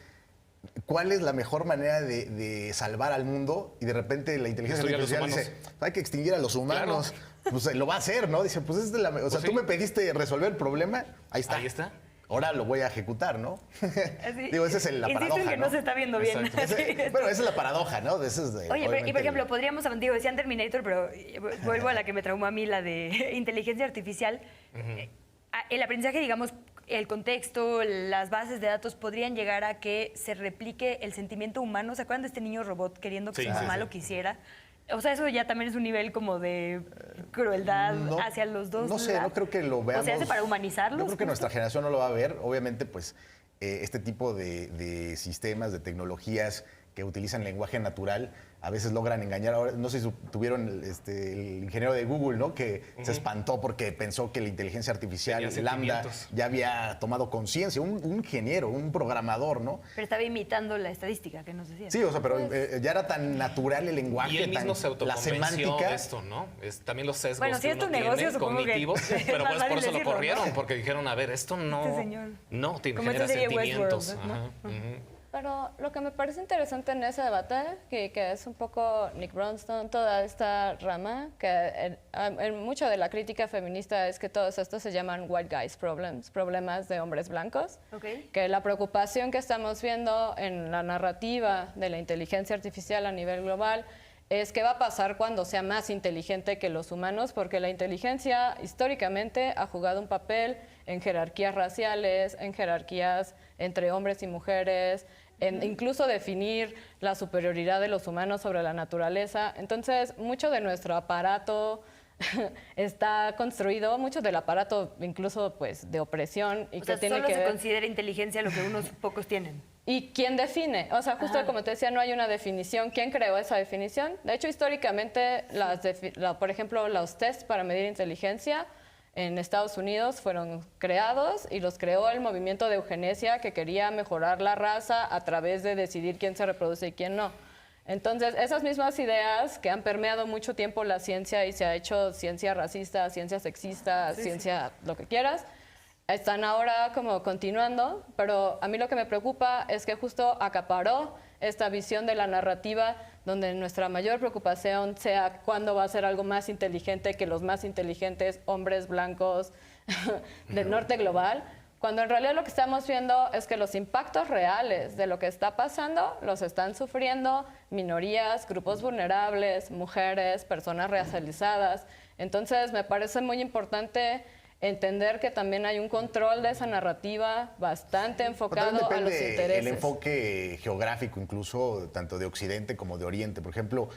Speaker 4: ¿cuál es la mejor manera de salvar al mundo? Y de repente la inteligencia artificial dice, hay que extinguir a los humanos. Claro. Pues lo va a hacer, ¿no? Dice, pues tú me pediste resolver el problema, ahí está.
Speaker 5: Ahí está.
Speaker 4: Ahora lo voy a ejecutar, ¿no?
Speaker 2: Así,
Speaker 4: Digo, esa es la paradoja,
Speaker 2: en que no se está viendo bien.
Speaker 4: Bueno, esa es la paradoja, ¿no?
Speaker 2: Oye, y por ejemplo, podríamos, digo, decían Terminator, pero vuelvo a la que me traumó a mí, la de inteligencia artificial. El aprendizaje, digamos, el contexto, las bases de datos podrían llegar a que se replique el sentimiento humano. ¿Se acuerdan de este niño robot queriendo que su mamá lo quisiera? O sea, eso ya también es un nivel como de crueldad hacia los dos.
Speaker 4: No sé, no creo que lo veamos.
Speaker 2: ¿O se hace para humanizarlos?
Speaker 4: Yo creo que nuestra generación no lo va a ver. Obviamente, pues, este tipo de sistemas, de tecnologías que utilizan lenguaje natural, a veces logran engañar. Ahora, no sé si tuvieron el ingeniero de Google, ¿no? Que se espantó porque pensó que la inteligencia artificial, Lambda, ya había tomado conciencia. Un ingeniero, un programador, ¿no?
Speaker 2: Pero estaba imitando la estadística que nos decía.
Speaker 4: Sí, o sea, pero ya era tan natural el lenguaje,
Speaker 5: y él mismo se
Speaker 4: la semántica.
Speaker 5: Esto, ¿no? También los sesgos
Speaker 2: bueno, si
Speaker 5: que
Speaker 2: es tu
Speaker 5: uno
Speaker 2: negocio,
Speaker 5: tiene, cognitivos, pero pues por eso lo corrieron,
Speaker 2: ¿no?
Speaker 5: porque dijeron, a ver, esto no, no tiene genera sentimientos.
Speaker 2: ¿no?
Speaker 3: Pero lo que me parece interesante en ese debate, que es un poco Nick Bostrom, toda esta rama, que en mucho de la crítica feminista es que todos estos se llaman white guys problems, problemas de hombres blancos. Que la preocupación que estamos viendo en la narrativa de la inteligencia artificial a nivel global es qué va a pasar cuando sea más inteligente que los humanos, porque la inteligencia históricamente ha jugado un papel en jerarquías raciales, en jerarquías entre hombres y mujeres, en incluso definir la superioridad de los humanos sobre la naturaleza. Entonces, mucho de nuestro aparato está construido, mucho del aparato incluso pues de opresión y
Speaker 2: o
Speaker 3: que
Speaker 2: sea,
Speaker 3: tiene
Speaker 2: solo
Speaker 3: que
Speaker 2: se
Speaker 3: ver...
Speaker 2: considera inteligencia lo que unos pocos tienen.
Speaker 3: ¿Y quién define? O sea, justo como te decía, no hay una definición. ¿Quién creó esa definición? De hecho, históricamente, por ejemplo, los tests para medir inteligencia en Estados Unidos fueron creados y los creó el movimiento de eugenesia que quería mejorar la raza a través de decidir quién se reproduce y quién no. Entonces, esas mismas ideas que han permeado mucho tiempo la ciencia y se ha hecho ciencia racista, ciencia sexista, ciencia lo que quieras, están ahora como continuando, pero a mí lo que me preocupa es que justo acaparó esta visión de la narrativa donde nuestra mayor preocupación sea cuándo va a ser algo más inteligente que los más inteligentes hombres blancos del norte global, cuando en realidad lo que estamos viendo es que los impactos reales de lo que está pasando los están sufriendo minorías, grupos vulnerables, mujeres, personas racializadas. Entonces me parece muy importante entender que también hay un control de esa narrativa bastante enfocado a los intereses.
Speaker 4: El enfoque geográfico, incluso tanto de Occidente como de Oriente. Por ejemplo,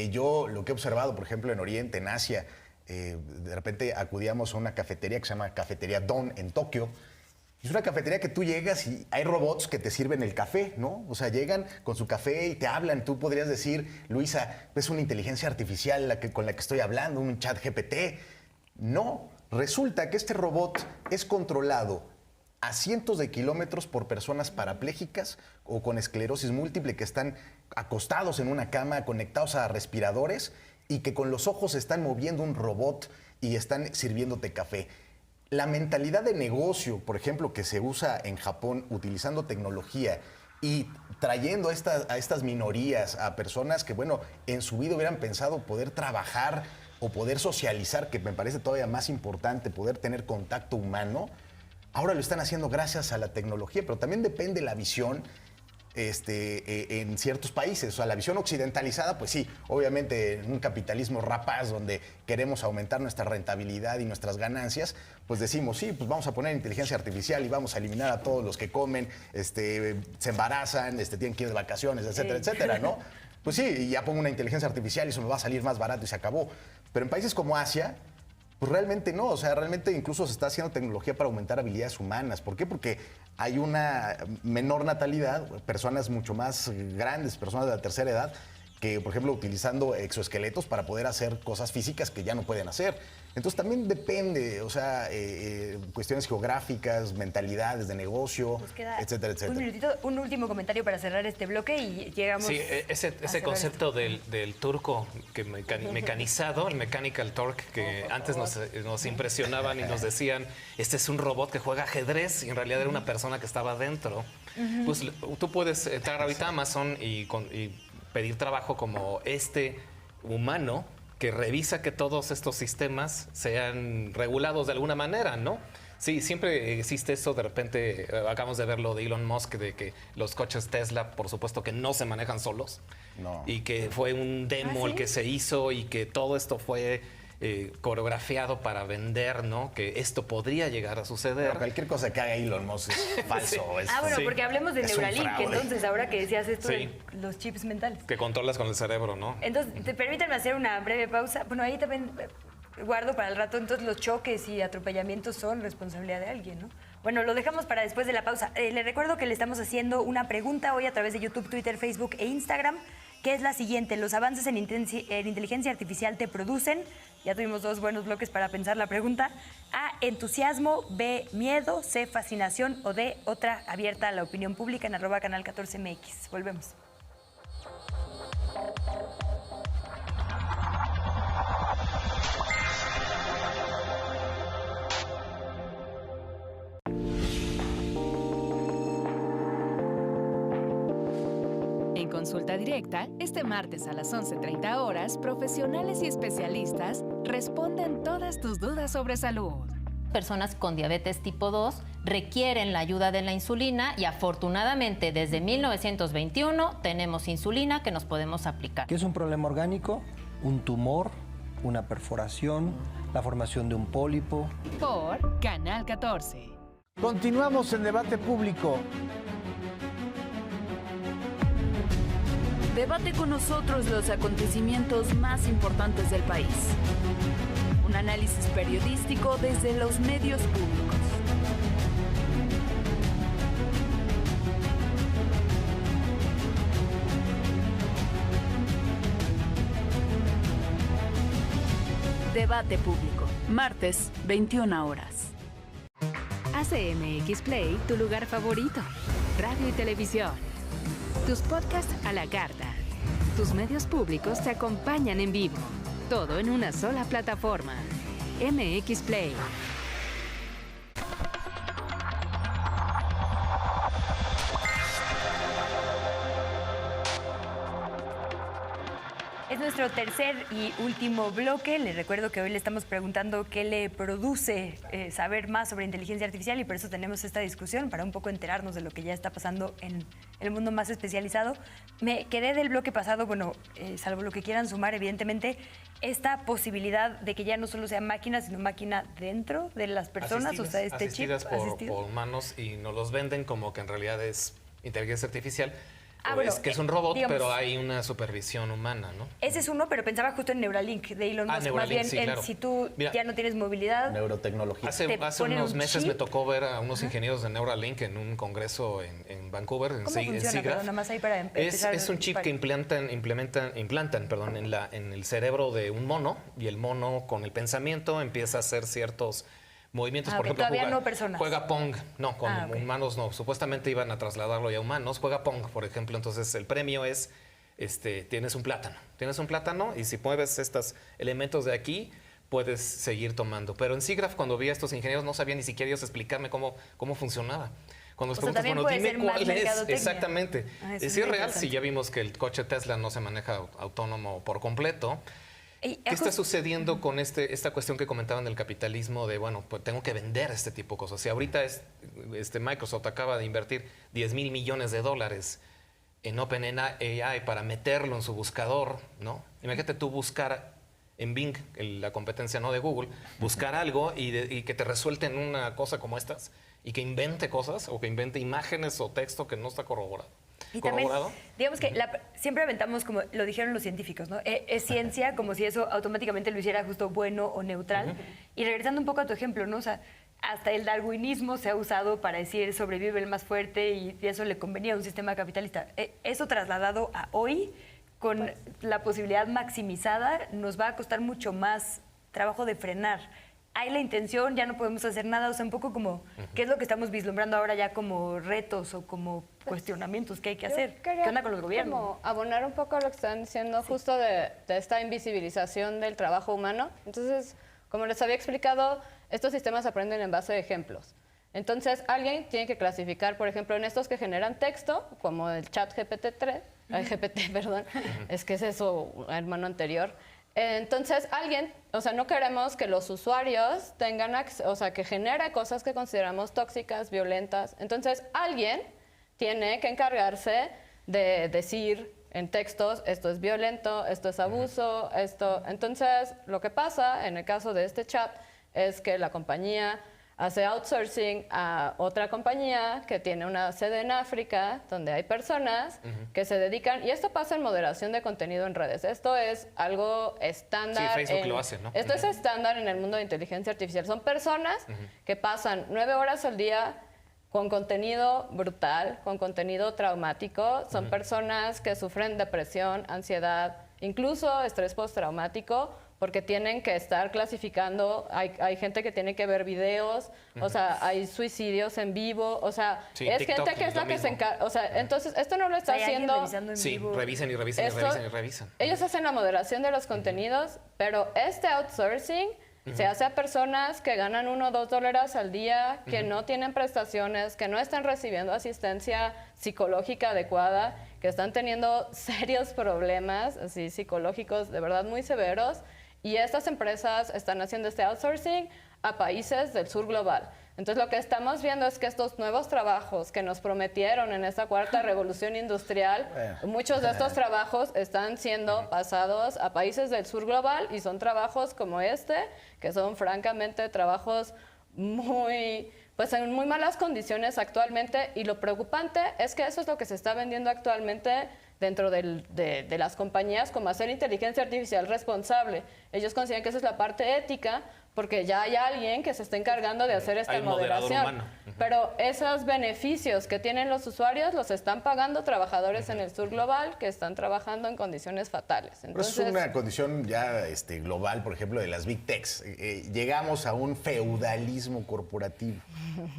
Speaker 4: yo lo que he observado, por ejemplo, en Oriente, en Asia, de repente acudíamos a una cafetería que se llama Cafetería Don en Tokio. Es una cafetería que tú llegas y hay robots que te sirven el café, ¿no? O sea, llegan con su café y te hablan. Tú podrías decir, Luisa, es una inteligencia artificial con la que estoy hablando, un chat GPT. No. Resulta que este robot es controlado a cientos de kilómetros por personas parapléjicas o con esclerosis múltiple que están acostados en una cama, conectados a respiradores y que con los ojos están moviendo un robot y están sirviéndote café. La mentalidad de negocio, por ejemplo, que se usa en Japón utilizando tecnología y trayendo a estas minorías, a personas que, bueno, en su vida hubieran pensado poder trabajar o poder socializar, que me parece todavía más importante, poder tener contacto humano, ahora lo están haciendo gracias a la tecnología, pero también depende la visión en ciertos países. O sea, la visión occidentalizada, pues sí, obviamente en un capitalismo rapaz donde queremos aumentar nuestra rentabilidad y nuestras ganancias, pues decimos, sí, pues vamos a poner inteligencia artificial y vamos a eliminar a todos los que comen, se embarazan, tienen que ir de vacaciones, etcétera, etcétera, ¿no? Pues sí, y ya pongo una inteligencia artificial y eso me va a salir más barato y se acabó. Pero en países como Asia, pues realmente no. O sea, realmente incluso se está haciendo tecnología para aumentar habilidades humanas. ¿Por qué? Porque hay una menor natalidad, personas mucho más grandes, personas de la tercera edad, que, por ejemplo, utilizando exoesqueletos para poder hacer cosas físicas que ya no pueden hacer. Entonces también depende, o sea, cuestiones geográficas, mentalidades de negocio, etcétera, etcétera.
Speaker 2: Un minutito, un último comentario para cerrar este bloque y llegamos.
Speaker 5: Sí, ese concepto del turco que mecanizado, el mechanical turk, que antes nos impresionaban y nos decían, este es un robot que juega ajedrez y en realidad era una persona que estaba adentro. Pues tú puedes entrar ahorita a Amazon y pedir trabajo como este humano que revisa que todos estos sistemas sean regulados de alguna manera, ¿no? Sí, siempre existe eso. De repente acabamos de ver lo de Elon Musk, de que los coches Tesla, por supuesto que no se manejan solos. No. Y que fue un demo el que se hizo y que todo esto fue coreografiado para vender, ¿no? Que esto podría llegar a suceder.
Speaker 4: Pero cualquier cosa que haga Elon Musk es falso.
Speaker 2: Sí. Bueno, porque hablemos de Neuralink, entonces, ahora que decías esto de los chips mentales.
Speaker 5: Que controlas con el cerebro, ¿no?
Speaker 2: Entonces, permítanme hacer una breve pausa. Bueno, ahí también guardo para el rato, entonces los choques y atropellamientos son responsabilidad de alguien, ¿no? Bueno, lo dejamos para después de la pausa. Les recuerdo que le estamos haciendo una pregunta hoy a través de YouTube, Twitter, Facebook e Instagram, que es la siguiente: ¿los avances en inteligencia artificial te producen? Ya tuvimos 2 buenos bloques para pensar la pregunta. A, entusiasmo; B, miedo; C, fascinación; o D, otra abierta a la opinión pública en @canal14mx. Volvemos.
Speaker 12: En Consulta Directa, este martes a las 11:30 horas, profesionales y especialistas responden todas tus dudas sobre salud.
Speaker 13: Personas con diabetes tipo 2 requieren la ayuda de la insulina y afortunadamente desde 1921 tenemos insulina que nos podemos aplicar.
Speaker 14: ¿Qué es un problema orgánico? Un tumor, una perforación, la formación de un pólipo.
Speaker 12: Por Canal 14.
Speaker 15: Continuamos en debate público.
Speaker 11: Debate con nosotros los acontecimientos más importantes del país. Un análisis periodístico desde los medios públicos. Debate público, martes, 21 horas.
Speaker 12: ACMX Play, tu lugar favorito. Radio y televisión. Tus podcasts a la carta. Tus medios públicos te acompañan en vivo. Todo en una sola plataforma. MX Play.
Speaker 2: Es nuestro tercer y último bloque. Les recuerdo que hoy le estamos preguntando qué le produce saber más sobre inteligencia artificial y por eso tenemos esta discusión, para un poco enterarnos de lo que ya está pasando en el mundo más especializado. Me quedé del bloque pasado, bueno, salvo lo que quieran sumar, evidentemente, esta posibilidad de que ya no solo sea máquina, sino máquina dentro de las personas, o sea, este
Speaker 5: asistidas
Speaker 2: chip
Speaker 5: por humanos, y nos los venden como que en realidad es inteligencia artificial.
Speaker 2: Bueno,
Speaker 5: es que es un robot,
Speaker 2: digamos,
Speaker 5: pero hay una supervisión humana, ¿no?
Speaker 2: Ese es uno, pero pensaba justo en Neuralink de Elon Musk.
Speaker 5: Neuralink,
Speaker 2: más bien,
Speaker 5: sí, claro.
Speaker 2: Si tú
Speaker 5: Mira,
Speaker 2: ya no tienes movilidad...
Speaker 4: Neurotecnología.
Speaker 5: Hace unos meses me tocó ver a unos ingenieros de Neuralink en un congreso en Vancouver, en
Speaker 2: ¿Cómo funciona?
Speaker 5: SIGGRAPH.
Speaker 2: Perdón, nada más ahí para empezar.
Speaker 5: Es un chip que implantan en el cerebro de un mono, y el mono con el pensamiento empieza a hacer ciertos movimientos. Por ejemplo,
Speaker 2: todavía no personas.
Speaker 5: Juega Pong. No, con
Speaker 2: okay.
Speaker 5: humanos no. Supuestamente iban a trasladarlo ya a humanos. Juega Pong, por ejemplo. Entonces el premio es, tienes un plátano. Tienes un plátano y si mueves estos elementos de aquí, puedes seguir tomando. Pero en SIGGRAPH, cuando vi a estos ingenieros, no sabían ni siquiera ellos explicarme cómo funcionaba. Cuando les preguntas, bueno, dime cuál es. Exactamente. Si es real, sí, ya vimos que el coche Tesla no se maneja autónomo por completo. ¿Qué está sucediendo con esta cuestión que comentaban del capitalismo de, bueno, pues tengo que vender este tipo de cosas? Si ahorita Microsoft acaba de invertir $10,000 millones en OpenAI para meterlo en su buscador, ¿no? Imagínate tú buscar en Bing, la competencia no de Google, buscar algo y que te resuelten una cosa como estas, y que invente cosas o que invente imágenes o texto que no está corroborado.
Speaker 2: Y también, digamos que siempre aventamos, como lo dijeron los científicos, ¿no? Es ciencia, como si eso automáticamente lo hiciera justo bueno o neutral. Y regresando un poco a tu ejemplo, ¿no? O sea, hasta el darwinismo se ha usado para decir sobrevive el más fuerte, y eso le convenía a un sistema capitalista. Eso trasladado a hoy, con la posibilidad maximizada, nos va a costar mucho más trabajo de frenar. Hay la intención, ya no podemos hacer nada, o sea, un poco como, ¿qué es lo que estamos vislumbrando ahora ya como retos o como cuestionamientos que hay que hacer? ¿Qué onda con los gobiernos?
Speaker 3: Como abonar un poco a lo que están diciendo justo de esta invisibilización del trabajo humano. Entonces, como les había explicado, estos sistemas aprenden en base de ejemplos. Entonces, alguien tiene que clasificar, por ejemplo, en estos que generan texto, como el chat GPT, es que es su hermano anterior. Entonces, no queremos que los usuarios tengan que genere cosas que consideramos tóxicas, violentas. Entonces, alguien tiene que encargarse de decir en textos, esto es violento, esto es abuso, esto... Entonces, lo que pasa en el caso de este chat es que la compañía hace outsourcing a otra compañía que tiene una sede en África, donde hay personas que se dedican, y esto pasa en moderación de contenido en redes. Esto es algo estándar.
Speaker 5: Sí, Facebook lo hace, ¿no?
Speaker 3: Esto es estándar en el mundo de inteligencia artificial. Son personas que pasan 9 horas al día con contenido brutal, con contenido traumático. Son personas que sufren depresión, ansiedad, incluso estrés postraumático, porque tienen que estar clasificando, hay gente que tiene que ver videos, o sea, hay suicidios en vivo, o sea, sí, es TikTok, gente que es la que se encarga, o sea, entonces esto no lo está haciendo...
Speaker 5: Sí, revisen.
Speaker 3: Ellos hacen la moderación de los contenidos, pero este outsourcing se hace a personas que ganan $1 o $2 al día, que no tienen prestaciones, que no están recibiendo asistencia psicológica adecuada, que están teniendo serios problemas así, psicológicos de verdad muy severos. Y estas empresas están haciendo este outsourcing a países del sur global. Entonces lo que estamos viendo es que estos nuevos trabajos que nos prometieron en esta cuarta revolución industrial, muchos de estos trabajos están siendo pasados a países del sur global y son trabajos como este, que son francamente trabajos pues en muy malas condiciones actualmente, y lo preocupante es que eso es lo que se está vendiendo actualmente dentro de las compañías como hacer inteligencia artificial responsable. Ellos consideran que esa es la parte ética, porque ya hay alguien que se está encargando de hacer esta moderación. Pero esos beneficios que tienen los usuarios los están pagando trabajadores en el sur global que están trabajando en condiciones fatales. Entonces,
Speaker 4: pero es una condición ya global, por ejemplo, de las Big Techs. Llegamos a un feudalismo corporativo.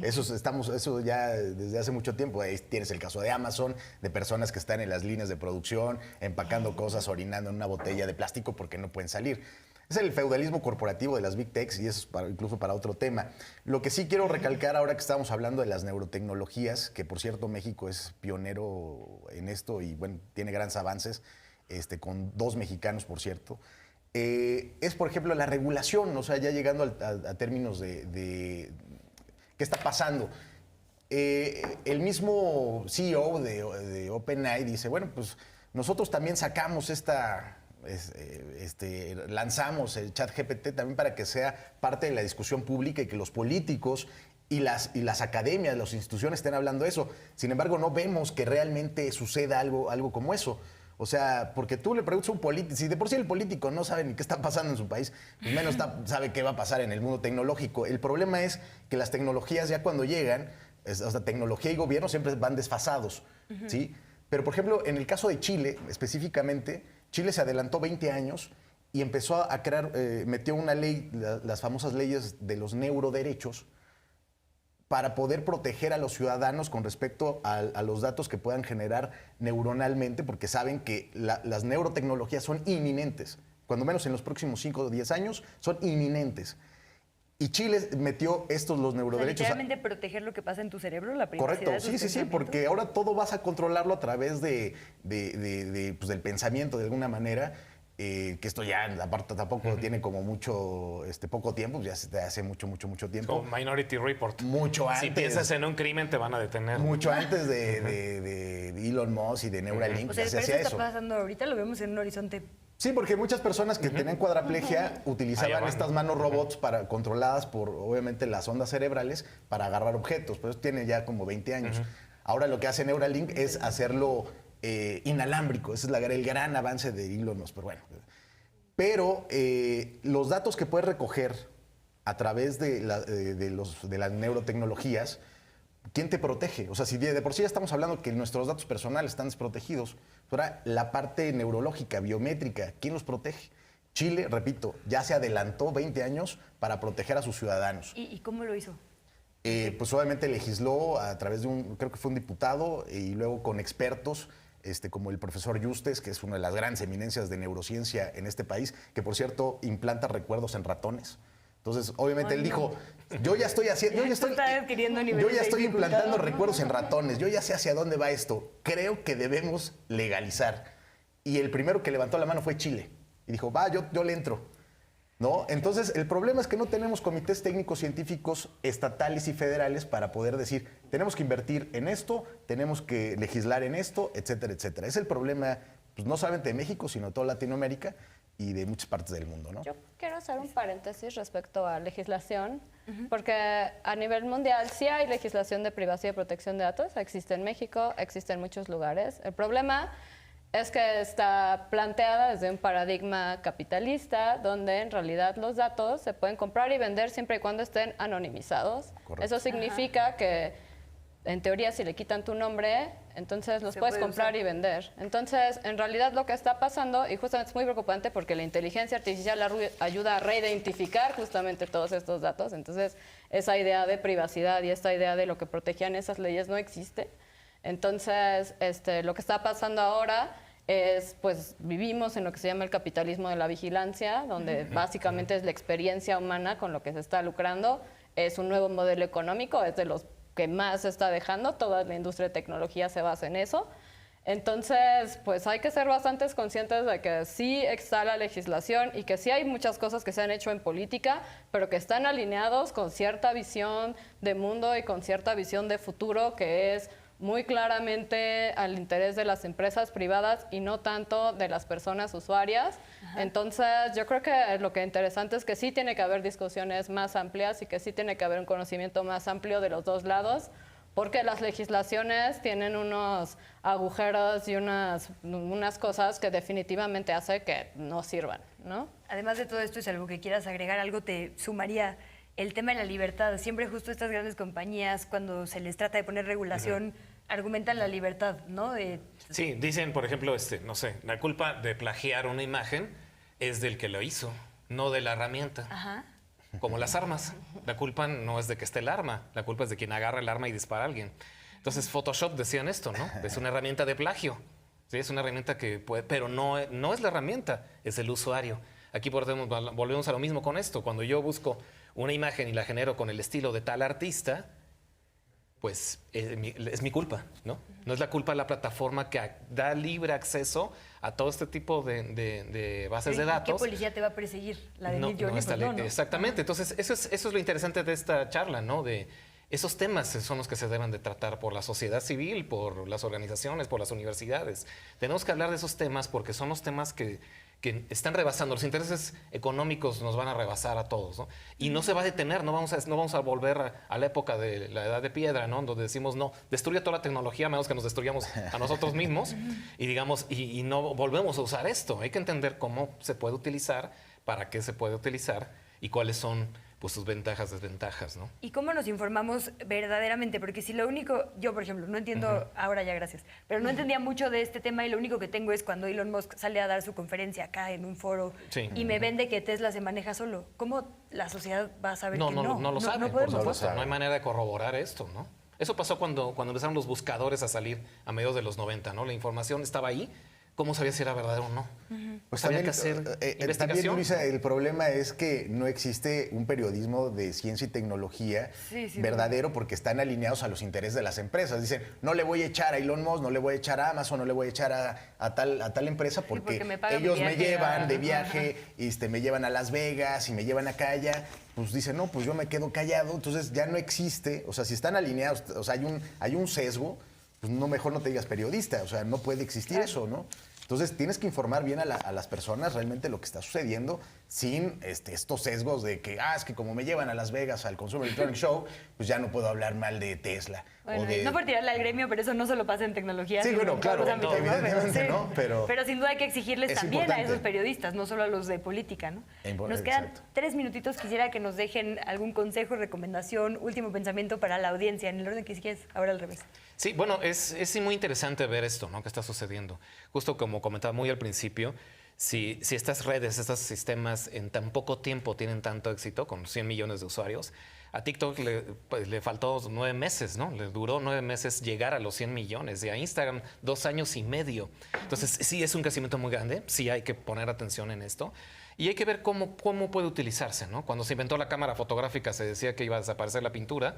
Speaker 4: Eso ya desde hace mucho tiempo. Ahí tienes el caso de Amazon, de personas que están en las líneas de producción, empacando cosas, orinando en una botella de plástico porque no pueden salir. Es el feudalismo corporativo de las Big Techs y eso es incluso para otro tema. Lo que sí quiero recalcar ahora que estamos hablando de las neurotecnologías, que por cierto México es pionero en esto y bueno, tiene grandes avances, con 2 mexicanos por cierto, es por ejemplo la regulación, o sea, ya llegando a términos de qué está pasando. El mismo CEO de OpenAI dice, bueno, pues nosotros también sacamos lanzamos el ChatGPT también para que sea parte de la discusión pública y que los políticos y las academias, las instituciones estén hablando de eso. Sin embargo, no vemos que realmente suceda algo como eso. O sea, porque tú le preguntas a un político, si de por sí el político no sabe ni qué está pasando en su país, pues menos sabe qué va a pasar en el mundo tecnológico. El problema es que las tecnologías ya cuando llegan, tecnología y gobierno siempre van desfasados, ¿sí? Pero, por ejemplo, en el caso de Chile, específicamente, Chile se adelantó 20 años y empezó a crear, metió una ley, las famosas leyes de los neuroderechos, para poder proteger a los ciudadanos con respecto a los datos que puedan generar neuronalmente, porque saben que las neurotecnologías son inminentes, cuando menos en los próximos 5 o 10 años, son inminentes. Y Chile metió los neuroderechos.
Speaker 2: Literalmente proteger lo que pasa en tu cerebro, la privacidad.
Speaker 4: Correcto, sí, porque ahora todo vas a controlarlo a través del pensamiento de alguna manera, que esto ya aparte tampoco tiene como mucho, poco tiempo, ya se hace mucho tiempo.
Speaker 5: Como Minority Report.
Speaker 4: Mucho antes.
Speaker 5: Si piensas en un crimen te van a detener.
Speaker 4: Mucho antes de Elon Musk y de Neuralink.
Speaker 2: O sea,
Speaker 4: se hacía
Speaker 2: eso está pasando ahorita, lo vemos en un horizonte.
Speaker 4: Sí, porque muchas personas que tenían cuadraplegia utilizaban estas manos robots controladas por, obviamente, las ondas cerebrales para agarrar objetos. Pero eso tiene ya como 20 años. Ahora lo que hace Neuralink es hacerlo inalámbrico. Ese es el gran avance de Elon Musk. Pero los datos que puedes recoger a través de las neurotecnologías, ¿quién te protege? O sea, si de por sí ya estamos hablando que nuestros datos personales están desprotegidos, ahora la parte neurológica, biométrica, ¿quién los protege? Chile, repito, ya se adelantó 20 años para proteger a sus ciudadanos.
Speaker 2: ¿Y cómo lo hizo?
Speaker 4: Pues obviamente legisló a través de creo que fue un diputado, y luego con expertos, como el profesor Yustes, que es una de las grandes eminencias de neurociencia en este país, que por cierto implanta recuerdos en ratones. Entonces, obviamente él dijo, yo ya estoy implantando recuerdos en ratones, yo ya sé hacia dónde va esto, creo que debemos legalizar. Y el primero que levantó la mano fue Chile. Y dijo, yo le entro. ¿No? Entonces, el problema es que no tenemos comités técnicos científicos estatales y federales para poder decir, tenemos que invertir en esto, tenemos que legislar en esto, etcétera, etcétera. Es el problema, pues, no solamente de México, sino de toda Latinoamérica y de muchas partes del mundo, ¿no?
Speaker 3: Yo quiero hacer un paréntesis respecto a legislación, porque a nivel mundial sí hay legislación de privacidad y protección de datos, existe en México, existe en muchos lugares. El problema es que está planteada desde un paradigma capitalista, donde en realidad los datos se pueden comprar y vender siempre y cuando estén anonimizados. Correcto. Eso significa que, en teoría, si le quitan tu nombre, entonces los puedes comprar y vender. Entonces, en realidad lo que está pasando, y justamente es muy preocupante porque la inteligencia artificial ayuda a reidentificar justamente todos estos datos. Entonces, esa idea de privacidad y esta idea de lo que protegían esas leyes no existe. Entonces, lo que está pasando ahora es, pues, vivimos en lo que se llama el capitalismo de la vigilancia, donde básicamente es la experiencia humana con lo que se está lucrando. Es un nuevo modelo económico, es de los que más se está dejando, toda la industria de tecnología se basa en eso. Entonces, pues hay que ser bastante conscientes de que sí está la legislación y que sí hay muchas cosas que se han hecho en política, pero que están alineados con cierta visión de mundo y con cierta visión de futuro que es muy claramente al interés de las empresas privadas y no tanto de las personas usuarias. Entonces, yo creo que lo que es interesante es que sí tiene que haber discusiones más amplias y que sí tiene que haber un conocimiento más amplio de los dos lados, porque las legislaciones tienen unos agujeros y unas cosas que definitivamente hace que no sirvan, ¿no?
Speaker 2: Además de todo esto, es algo que quieras agregar, algo te sumaría el tema de la libertad. Siempre justo estas grandes compañías, cuando se les trata de poner regulación, argumentan la libertad, ¿no?
Speaker 5: Sí, dicen, por ejemplo, no sé, la culpa de plagiar una imagen es del que lo hizo, no de la herramienta.
Speaker 2: Ajá.
Speaker 5: Como las armas. La culpa no es de que esté el arma, la culpa es de quien agarra el arma y dispara a alguien. Entonces, Photoshop decían esto, ¿no? Es una herramienta de plagio. Sí, es una herramienta que puede, pero no es la herramienta, es el usuario. Aquí volvemos a lo mismo con esto. Cuando yo busco una imagen y la genero con el estilo de tal artista, pues es mi culpa, ¿no? No es la culpa de la plataforma que da libre acceso a todo este tipo de bases de datos.
Speaker 2: ¿Qué policía te va a perseguir? La de Midjourney,
Speaker 5: no está
Speaker 2: pues no.
Speaker 5: Exactamente. Entonces, eso es lo interesante de esta charla, ¿no? De esos temas son los que se deben de tratar por la sociedad civil, por las organizaciones, por las universidades. Tenemos que hablar de esos temas porque son los temas que están rebasando. Los intereses económicos nos van a rebasar a todos, ¿no? Y no se va a detener, no vamos a volver a la época de la edad de piedra, ¿no? Donde decimos, no, destruye toda la tecnología, a menos que nos destruyamos a nosotros mismos. Y digamos, y no volvemos a usar esto. Hay que entender cómo se puede utilizar, para qué se puede utilizar y cuáles son pues sus ventajas, desventajas, ¿no?
Speaker 2: ¿Y cómo nos informamos verdaderamente? Porque si lo único, yo por ejemplo, no entiendo, ahora ya gracias, pero no entendía mucho de este tema y lo único que tengo es cuando Elon Musk sale a dar su conferencia acá en un foro y me vende que Tesla se maneja solo. ¿Cómo la sociedad va a saber que no?
Speaker 5: No lo sabe, por supuesto. No hay manera de corroborar esto, ¿no? Eso pasó cuando empezaron los buscadores a salir a mediados de los 90, ¿no? La información estaba ahí. ¿Cómo sabía si era verdadero o no?
Speaker 4: Pues
Speaker 5: había
Speaker 4: también,
Speaker 5: que hacer investigación.
Speaker 4: También, Luisa, el problema es que no existe un periodismo de ciencia y tecnología verdadero porque están alineados a los intereses de las empresas. Dicen, no le voy a echar a Elon Musk, no le voy a echar a Amazon, no le voy a echar a tal empresa porque ellos me llevan de viaje, me llevan a Las Vegas y me llevan acá allá. Pues dicen, no, pues yo me quedo callado. Entonces ya no existe, o sea, si están alineados, o sea, hay un sesgo, pues mejor no te digas periodista, o sea, no puede existir eso, ¿no? Entonces tienes que informar bien a las personas realmente lo que está sucediendo sin estos sesgos de que, es que como me llevan a Las Vegas al Consumer Electronics Show, pues ya no puedo hablar mal de Tesla.
Speaker 2: Bueno, no por tirarle al gremio, pero eso no solo pasa en tecnología.
Speaker 4: Sí, bueno, claro, evidentemente, ¿no?
Speaker 2: Pero sin duda hay que exigirles también a esos periodistas, no solo a los de política, ¿no? Nos quedan 3 minutitos, quisiera que nos dejen algún consejo, recomendación, último pensamiento para la audiencia, en el orden que quieres, ahora al revés.
Speaker 5: Sí, bueno, es muy interesante ver esto, ¿no? Que está sucediendo. Justo como comentaba muy al principio, si estas redes, estos sistemas en tan poco tiempo tienen tanto éxito, con 100 millones de usuarios, a TikTok le faltó 9 meses, ¿no? Le duró 9 meses llegar a los 100 millones y a Instagram 2 años y medio. Entonces, sí es un crecimiento muy grande, sí hay que poner atención en esto. Y hay que ver cómo puede utilizarse, ¿no? Cuando se inventó la cámara fotográfica se decía que iba a desaparecer la pintura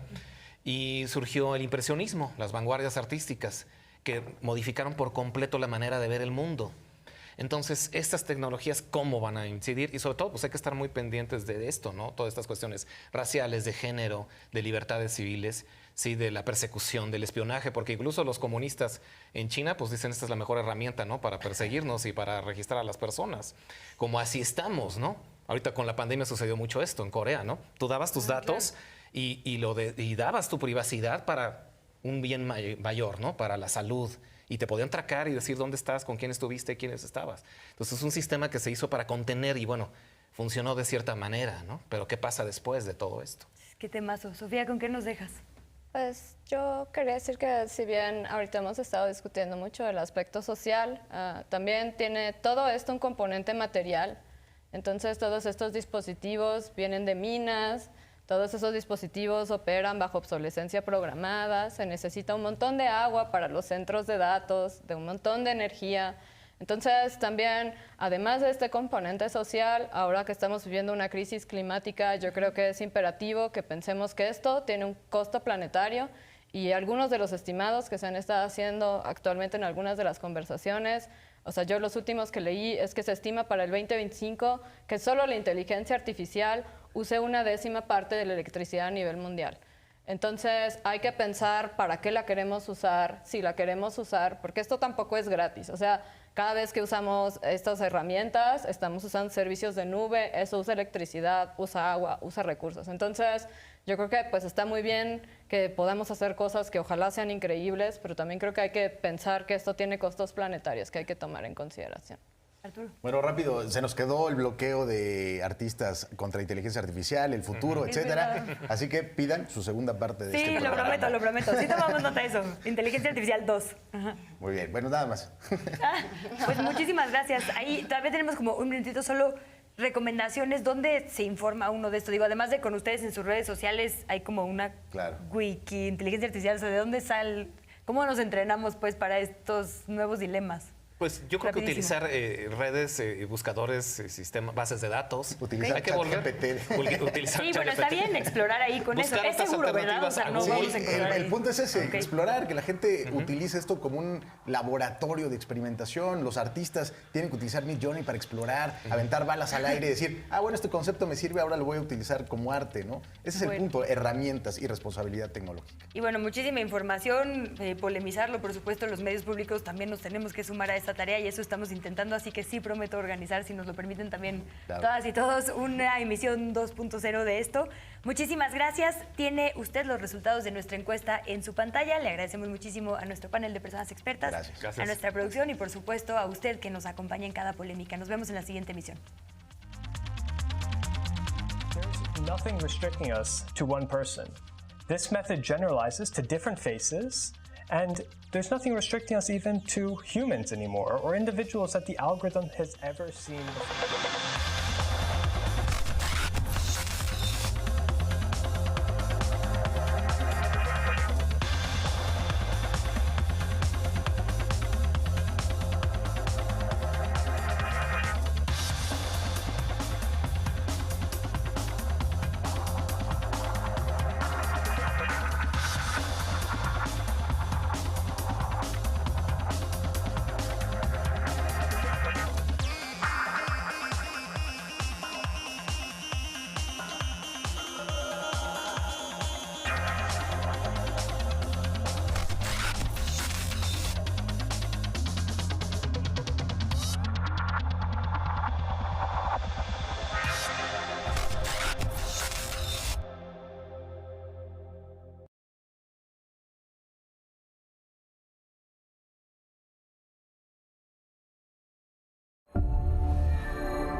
Speaker 5: y surgió el impresionismo, las vanguardias artísticas que modificaron por completo la manera de ver el mundo. Entonces, estas tecnologías, ¿cómo van a incidir? Y sobre todo, pues hay que estar muy pendientes de esto, ¿no? Todas estas cuestiones raciales, de género, de libertades civiles, sí, de la persecución, del espionaje, porque incluso los comunistas en China, pues dicen, esta es la mejor herramienta, ¿no? Para perseguirnos y para registrar a las personas. Como así estamos, ¿no? Ahorita con la pandemia sucedió mucho esto en Corea, ¿no? Tú dabas tus datos y dabas tu privacidad para un bien mayor, ¿no? Para la salud. Y te podían tracar y decir dónde estás, con quién estuviste y quiénes estabas. Entonces es un sistema que se hizo para contener y bueno, funcionó de cierta manera, ¿no? Pero ¿qué pasa después de todo esto?
Speaker 2: Qué temazo. Sofía, ¿con qué nos dejas?
Speaker 3: Pues yo quería decir que si bien ahorita hemos estado discutiendo mucho el aspecto social, también tiene todo esto un componente material. Entonces todos estos dispositivos vienen de minas, todos esos dispositivos operan bajo obsolescencia programada, se necesita un montón de agua para los centros de datos, de un montón de energía. Entonces también, además de este componente social, ahora que estamos viviendo una crisis climática, yo creo que es imperativo que pensemos que esto tiene un costo planetario Y algunos de los estimados que se han estado haciendo actualmente en algunas de las conversaciones, o sea, yo los últimos que leí es que se estima para el 2025 que solo la inteligencia artificial use 1/10 parte de la electricidad a nivel mundial. Entonces hay que pensar para qué la queremos usar, si la queremos usar, porque esto tampoco es gratis. O sea, cada vez que usamos estas herramientas, estamos usando servicios de nube, eso usa electricidad, usa agua, usa recursos. Entonces yo creo que pues está muy bien que podamos hacer cosas que ojalá sean increíbles, pero también creo que hay que pensar que esto tiene costos planetarios que hay que tomar en consideración.
Speaker 2: Arturo.
Speaker 4: Bueno, rápido, se nos quedó el bloqueo de artistas contra inteligencia artificial, el futuro, etcétera. Así que pidan su segunda parte de este programa.
Speaker 2: Sí, lo prometo. Sí tomamos nota de eso. Inteligencia Artificial 2. Ajá.
Speaker 4: Muy bien, bueno, nada más.
Speaker 2: Pues muchísimas gracias. Ahí todavía tenemos como un minutito solo. Recomendaciones, ¿dónde se informa uno de esto? Digo, además de con ustedes en sus redes sociales, hay como una wiki, inteligencia artificial, o sea, ¿de dónde sale? ¿Cómo nos entrenamos pues para estos nuevos dilemas?
Speaker 5: Pues yo creo que utilizar redes, buscadores, sistemas, bases de datos.
Speaker 4: Utilizar
Speaker 5: hay que volver utilizar
Speaker 2: sí, bueno, está bien explorar ahí con eso. Es seguro, ¿verdad? O sea, no vamos a encontrar
Speaker 4: el punto es ese, explorar, que la gente utilice esto como un laboratorio de experimentación. Los artistas tienen que utilizar Midjourney para explorar, aventar balas al aire y decir, bueno, este concepto me sirve, ahora lo voy a utilizar como arte, ¿no? Ese es el punto, herramientas y responsabilidad tecnológica.
Speaker 2: Y bueno, muchísima información, polemizarlo, por supuesto, los medios públicos también nos tenemos que sumar a esta tarea y eso estamos intentando, así que sí prometo organizar, si nos lo permiten también todas y todos, una emisión 2.0 de esto. Muchísimas gracias. Tiene usted los resultados de nuestra encuesta en su pantalla. Le agradecemos muchísimo a nuestro panel de personas expertas,
Speaker 4: gracias.
Speaker 2: A nuestra producción y por supuesto a usted que nos acompaña en cada polémica. Nos vemos en la siguiente emisión.
Speaker 16: There's nothing restricting us to one person. This method generalizes to different faces. And there's nothing restricting us even to humans anymore, or individuals that the algorithm has ever seen before.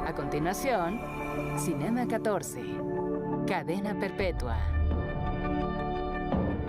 Speaker 12: A continuación, Cinema 14, Cadena Perpetua.